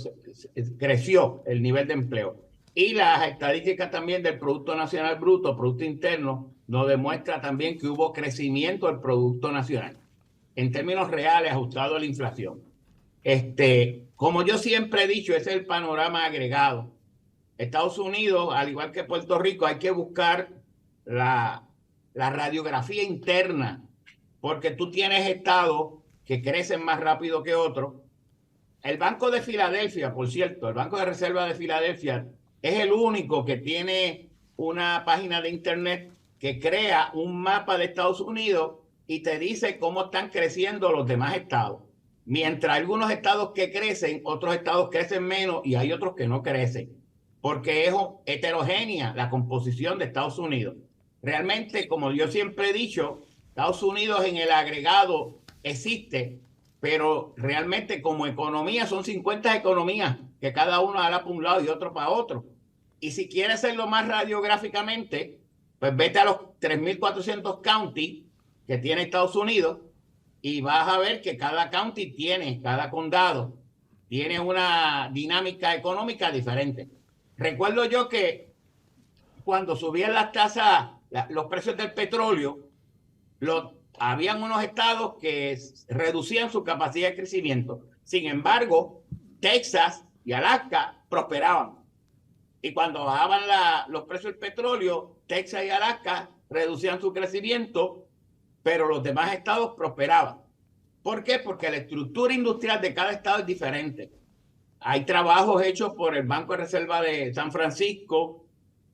S8: creció el nivel de empleo. Y las estadísticas también del Producto Nacional Bruto, Producto Interno, nos demuestra también que hubo crecimiento del Producto Nacional, en términos reales, ajustado a la inflación. Como yo siempre he dicho, ese es el panorama agregado. Estados Unidos, al igual que Puerto Rico, hay que buscar la radiografía interna, porque tú tienes estados que crecen más rápido que otros. El Banco de Filadelfia, por cierto, el Banco de Reserva de Filadelfia es el único que tiene una página de internet que crea un mapa de Estados Unidos y te dice cómo están creciendo los demás estados. Mientras algunos estados que crecen, otros estados crecen menos y hay otros que no crecen, porque es heterogénea la composición de Estados Unidos. Realmente, como yo siempre he dicho, Estados Unidos en el agregado existe, pero realmente como economía son 50 economías que cada uno hará para un lado y otro para otro. Y si quieres hacerlo más radiográficamente, pues vete a los 3.400 counties que tiene Estados Unidos y vas a ver que cada county cada condado tiene una dinámica económica diferente. Recuerdo yo que cuando subían las tasas, los precios del petróleo, habían unos estados que reducían su capacidad de crecimiento. Sin embargo, Texas y Alaska prosperaban. Y cuando bajaban los precios del petróleo, Texas y Alaska reducían su crecimiento, pero los demás estados prosperaban. ¿Por qué? Porque la estructura industrial de cada estado es diferente. Hay trabajos hechos por el Banco de Reserva de San Francisco,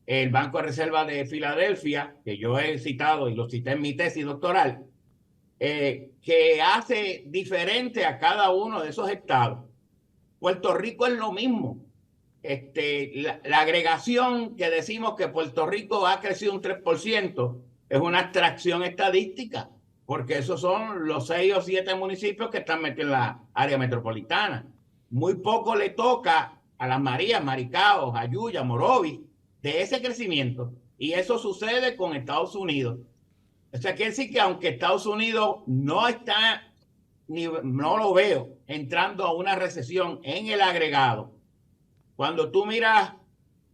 S8: el Banco de Reserva de Filadelfia, que yo he citado y lo cité en mi tesis doctoral, que hace diferente a cada uno de esos estados. Puerto Rico es lo mismo. La agregación que decimos que Puerto Rico ha crecido un 3% es una abstracción estadística, porque esos son los 6 o 7 municipios que están metidos en la área metropolitana. Muy poco le toca a Las Marías, Maricao, Jayuya, Morovis, de ese crecimiento. Y eso sucede con Estados Unidos. O sea, quiere decir que aunque Estados Unidos no lo veo entrando a una recesión en el agregado, cuando tú miras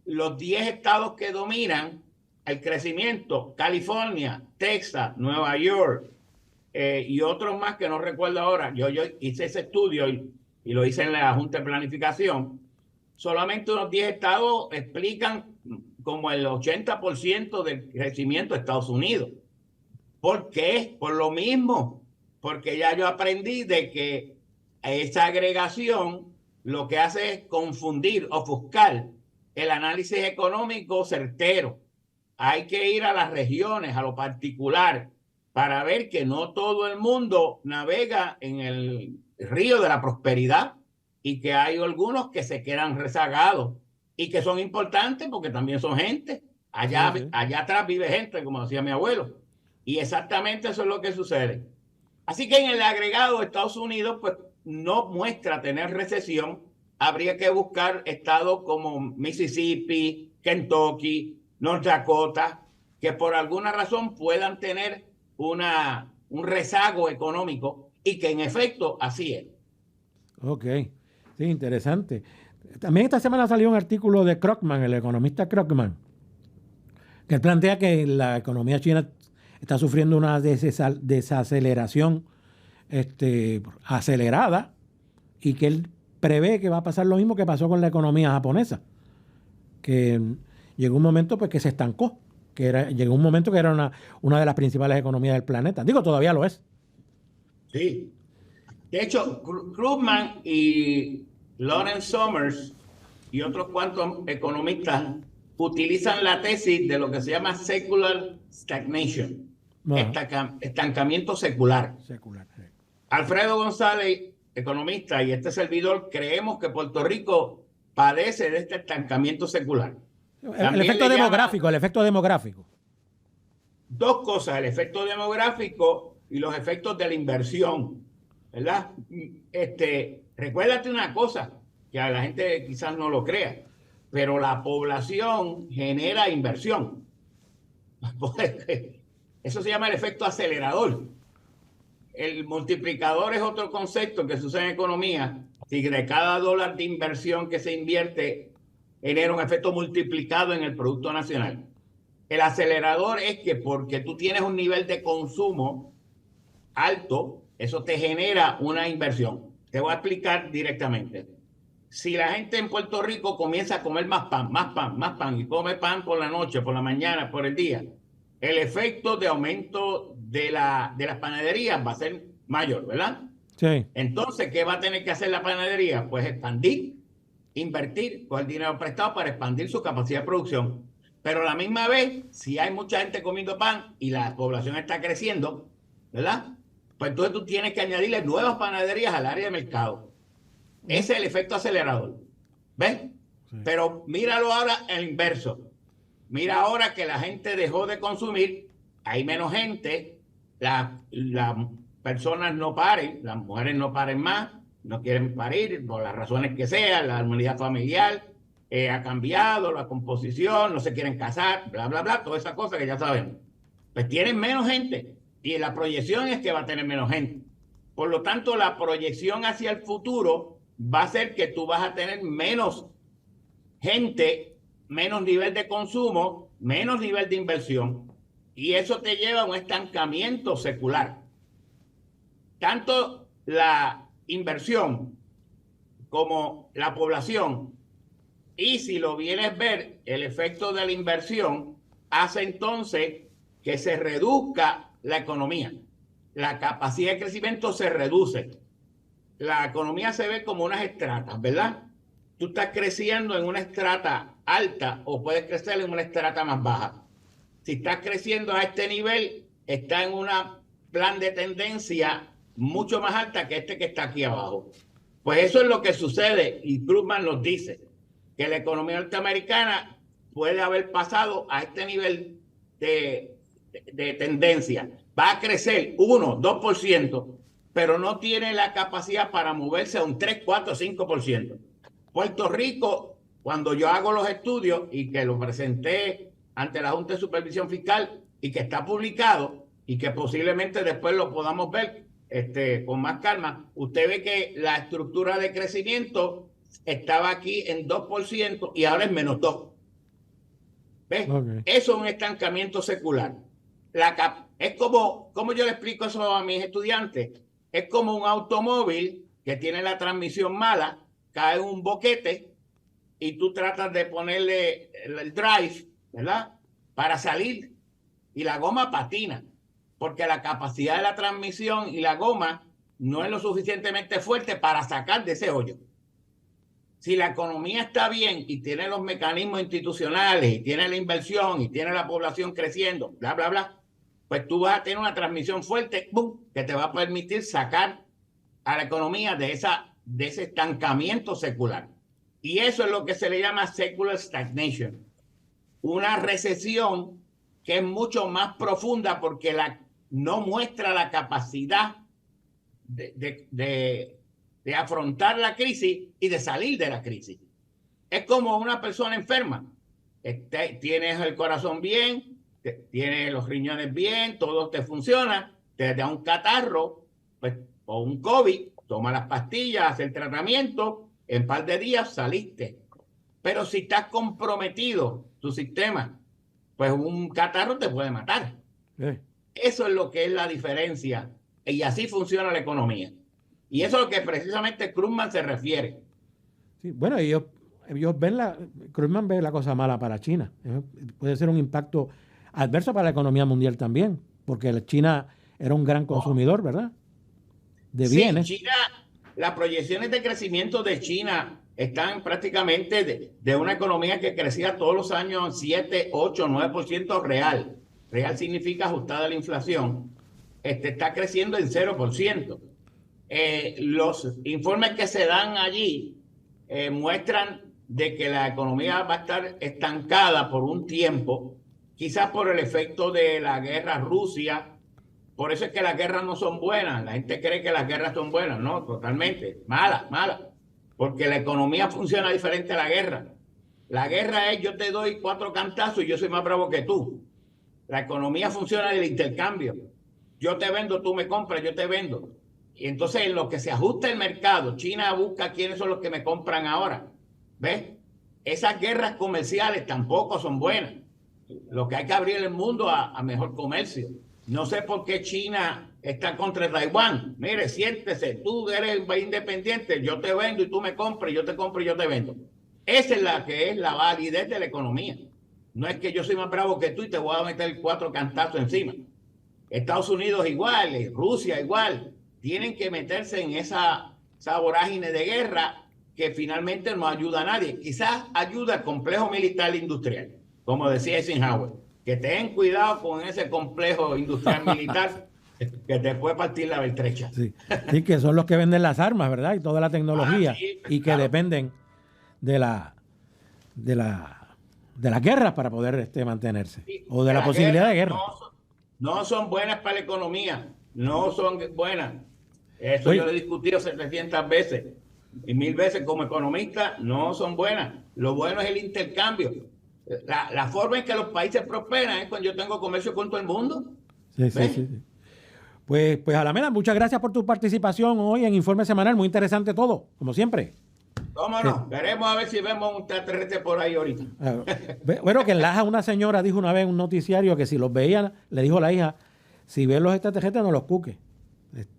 S8: los 10 estados que dominan el crecimiento, California, Texas, Nueva York y otros más que no recuerdo ahora, yo hice ese estudio y lo hice en la Junta de Planificación, solamente unos 10 estados explican como el 80% del crecimiento de Estados Unidos. ¿Por qué? Por lo mismo, porque ya yo aprendí de que esa agregación lo que hace es confundir, ofuscar el análisis económico certero. Hay que ir a las regiones, a lo particular. para ver que no todo el mundo navega en el río de la prosperidad y que hay algunos que se quedan rezagados y que son importantes porque también son gente. Allá atrás vive gente, como decía mi abuelo. Y exactamente eso es lo que sucede. Así que en el agregado de Estados Unidos, pues no muestra tener recesión. Habría que buscar estados como Mississippi, Kentucky, North Dakota, que por alguna razón puedan tener un rezago económico y que en efecto así es.
S2: Ok, sí, interesante. También esta semana salió un artículo de Krugman, el economista Krugman, que él plantea que la economía china está sufriendo una desaceleración acelerada y que él prevé que va a pasar lo mismo que pasó con la economía japonesa, que llegó un momento pues que se estancó, llegó un momento que era una de las principales economías del planeta. Digo, todavía lo es.
S8: Sí. De hecho, Krugman y Lawrence Summers y otros cuantos economistas utilizan la tesis de lo que se llama secular stagnation, estancamiento secular. Sí. Alfredo González, economista, y este servidor, creemos que Puerto Rico padece de este estancamiento secular.
S2: El efecto demográfico.
S8: Dos cosas, el efecto demográfico y los efectos de la inversión, ¿verdad? Recuérdate una cosa, que a la gente quizás no lo crea, pero la población genera inversión. Eso se llama el efecto acelerador. El multiplicador es otro concepto que se usa en economía. Si de cada dólar de inversión que se invierte genera un efecto multiplicado en el Producto Nacional. El acelerador es que porque tú tienes un nivel de consumo alto, eso te genera una inversión. Te voy a explicar directamente. Si la gente en Puerto Rico comienza a comer más pan, y come pan por la noche, por la mañana, por el día, el efecto de aumento de las panaderías va a ser mayor, ¿verdad?
S2: Sí.
S8: Entonces, ¿qué va a tener que hacer la panadería? Pues expandir, invertir con el dinero prestado para expandir su capacidad de producción. Pero a la misma vez, si hay mucha gente comiendo pan y la población está creciendo, ¿verdad? Pues entonces tú tienes que añadirle nuevas panaderías al área de mercado. Ese es el efecto acelerador. ¿Ves? Sí. Pero míralo ahora el inverso. Mira ahora que la gente dejó de consumir, hay menos gente, las personas no paren, las mujeres no paren más, no quieren parir por las razones que sean, la unidad familiar ha cambiado, la composición, no se quieren casar, bla, bla, bla, todas esas cosas que ya sabemos. Pues tienen menos gente y la proyección es que va a tener menos gente. Por lo tanto, la proyección hacia el futuro va a ser que tú vas a tener menos gente, menos nivel de consumo, menos nivel de inversión, y eso te lleva a un estancamiento secular. Tanto la inversión como la población, y si lo vienes a ver, el efecto de la inversión hace entonces que se reduzca la economía. La capacidad de crecimiento se reduce. La economía se ve como unas estratas, ¿verdad? Tú estás creciendo en una estrata alta o puedes crecer en una estrata más baja. Si estás creciendo a este nivel, está en un plan de tendencia mucho más alta que este que está aquí abajo. Pues eso es lo que sucede, y Krugman nos dice que la economía norteamericana puede haber pasado a este nivel de tendencia. Va a crecer 1, 2%, pero no tiene la capacidad para moverse a un 3, 4, 5%. Puerto Rico, cuando yo hago los estudios y que lo presenté ante la Junta de Supervisión Fiscal y que está publicado y que posiblemente después lo podamos ver con más calma, usted ve que la estructura de crecimiento estaba aquí en 2% y ahora es menos 2. ¿Ves? Okay. Eso es un estancamiento secular. Es como yo le explico eso a mis estudiantes. Es como un automóvil que tiene la transmisión mala, cae en un boquete y tú tratas de ponerle el drive, ¿verdad? Para salir y la goma patina, porque la capacidad de la transmisión y la goma no es lo suficientemente fuerte para sacar de ese hoyo. Si la economía está bien y tiene los mecanismos institucionales y tiene la inversión y tiene la población creciendo, bla, bla, bla, pues tú vas a tener una transmisión fuerte, ¡boom!, que te va a permitir sacar a la economía de ese estancamiento secular. Y eso es lo que se le llama secular stagnation. Una recesión que es mucho más profunda porque no muestra la capacidad de afrontar la crisis y de salir de la crisis. Es como una persona enferma. Tienes el corazón bien, tienes los riñones bien, todo te funciona, te da un catarro, pues, o un COVID, toma las pastillas, hace el tratamiento, en un par de días saliste. Pero si estás comprometido tu sistema, pues un catarro te puede matar. Eso es lo que es la diferencia. Y así funciona la economía. Y eso es lo que precisamente Krugman se refiere.
S2: Sí, bueno, ellos Krugman ve la cosa mala para China. Puede ser un impacto adverso para la economía mundial también, porque China era un gran consumidor, ¿verdad? De bienes.
S8: Sí, China, las proyecciones de crecimiento de China están prácticamente de una economía que crecía todos los años 7, 8, 9% real. Real significa ajustada a la inflación. Está creciendo en 0%. Los informes que se dan allí muestran de que la economía va a estar estancada por un tiempo, quizás por el efecto de la guerra Rusia. Por eso es que las guerras no son buenas. La gente cree que las guerras son buenas. No, totalmente. Malas. Porque la economía funciona diferente a la guerra. La guerra es yo te doy 4 cantazos y yo soy más bravo que tú. La economía funciona del intercambio. Yo te vendo, tú me compras, yo te vendo. Y entonces en lo que se ajusta el mercado, China busca quiénes son los que me compran ahora. ¿Ves? Esas guerras comerciales tampoco son buenas. Lo que hay que abrir el mundo a mejor comercio. No sé por qué China está contra Taiwán. Mire, siéntese, tú eres un país independiente, yo te vendo y tú me compras, yo te compro y yo te vendo. Esa es la que es la validez de la economía. No es que yo soy más bravo que tú y te voy a meter 4 cantazos encima. Estados Unidos igual, Rusia igual. Tienen que meterse en esa vorágine de guerra que finalmente no ayuda a nadie. Quizás ayuda al complejo militar industrial, como decía Eisenhower. Que tengan cuidado con ese complejo industrial militar que te puede partir la beltrecha.
S2: Sí, que son los que venden las armas, ¿verdad? Y toda la tecnología.
S8: Sí,
S2: y que dependen de las guerras para poder mantenerse.
S8: Sí,
S2: o de la posibilidad de guerra.
S8: No son buenas para la economía. No son buenas. Eso yo lo he discutido 700 veces. Y 1000 veces como economista, no son buenas. Lo bueno es el intercambio. La forma en que los países prosperan es cuando yo tengo comercio con todo el mundo.
S2: Sí. Pues Alameda, muchas gracias por tu participación hoy en Informe Semanal. Muy interesante todo, como siempre.
S8: ¿Cómo no? Veremos a ver si vemos un extraterrestre por ahí ahorita.
S2: Bueno, que en Laja una señora dijo una vez en un noticiario que si los veían, le dijo a la hija, si ven los extraterrestres no los cuques.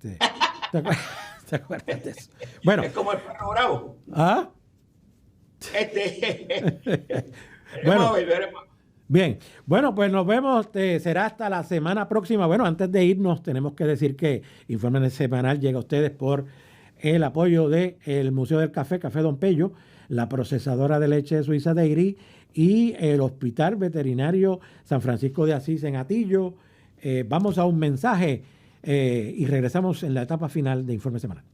S2: ¿Te acuerdas de eso? Bueno.
S8: Es como el perro bravo.
S2: ¿Ah?
S8: Bueno,
S2: bien, bueno, pues nos vemos, será hasta la semana próxima. Bueno, antes de irnos tenemos que decir que Informe Semanal llega a ustedes por el apoyo del Museo del Café Don Pello, la procesadora de leche Suiza Dairy y el Hospital Veterinario San Francisco de Asís en Atillo. Vamos a un mensaje y regresamos en la etapa final de Informe Semanal.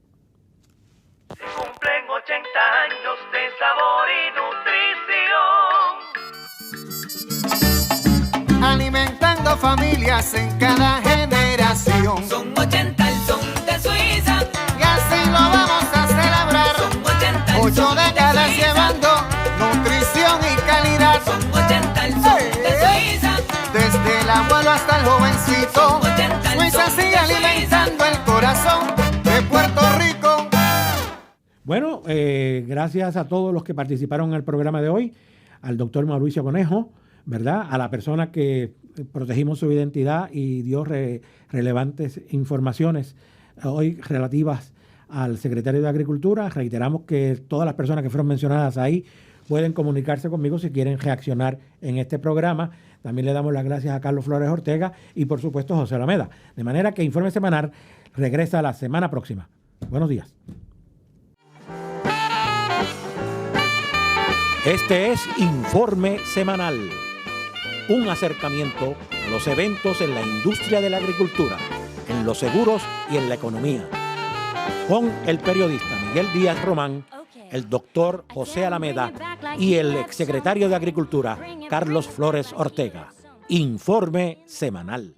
S4: Se cumplen 80 años de sabor y nutrición.
S5: Alimentando familias en cada generación.
S6: Son 80 el son de Suiza.
S5: Y así lo vamos a celebrar.
S6: Son 80 el
S5: 8
S6: son de
S5: décadas
S6: Suiza.
S5: llevando nutrición y calidad.
S6: Son 80 el son de Suiza.
S5: Desde el abuelo hasta el jovencito. Suiza sigue alimentando el corazón de Puerto Rico.
S2: Bueno, gracias a todos los que participaron en el programa de hoy, al doctor Mauricio Conejo, ¿verdad? A la persona que protegimos su identidad y dio relevantes informaciones hoy relativas al secretario de Agricultura. Reiteramos que todas las personas que fueron mencionadas ahí pueden comunicarse conmigo si quieren reaccionar en este programa. También le damos las gracias a Carlos Flores Ortega y, por supuesto, a José Alameda. De manera que Informe Semanal regresa la semana próxima. Buenos días. Este es Informe Semanal, un acercamiento a los eventos en la industria de la agricultura, en los seguros y en la economía. Con el periodista Miguel Díaz Román, el doctor José Alameda y el exsecretario de Agricultura, Carlos Flores Ortega. Informe semanal.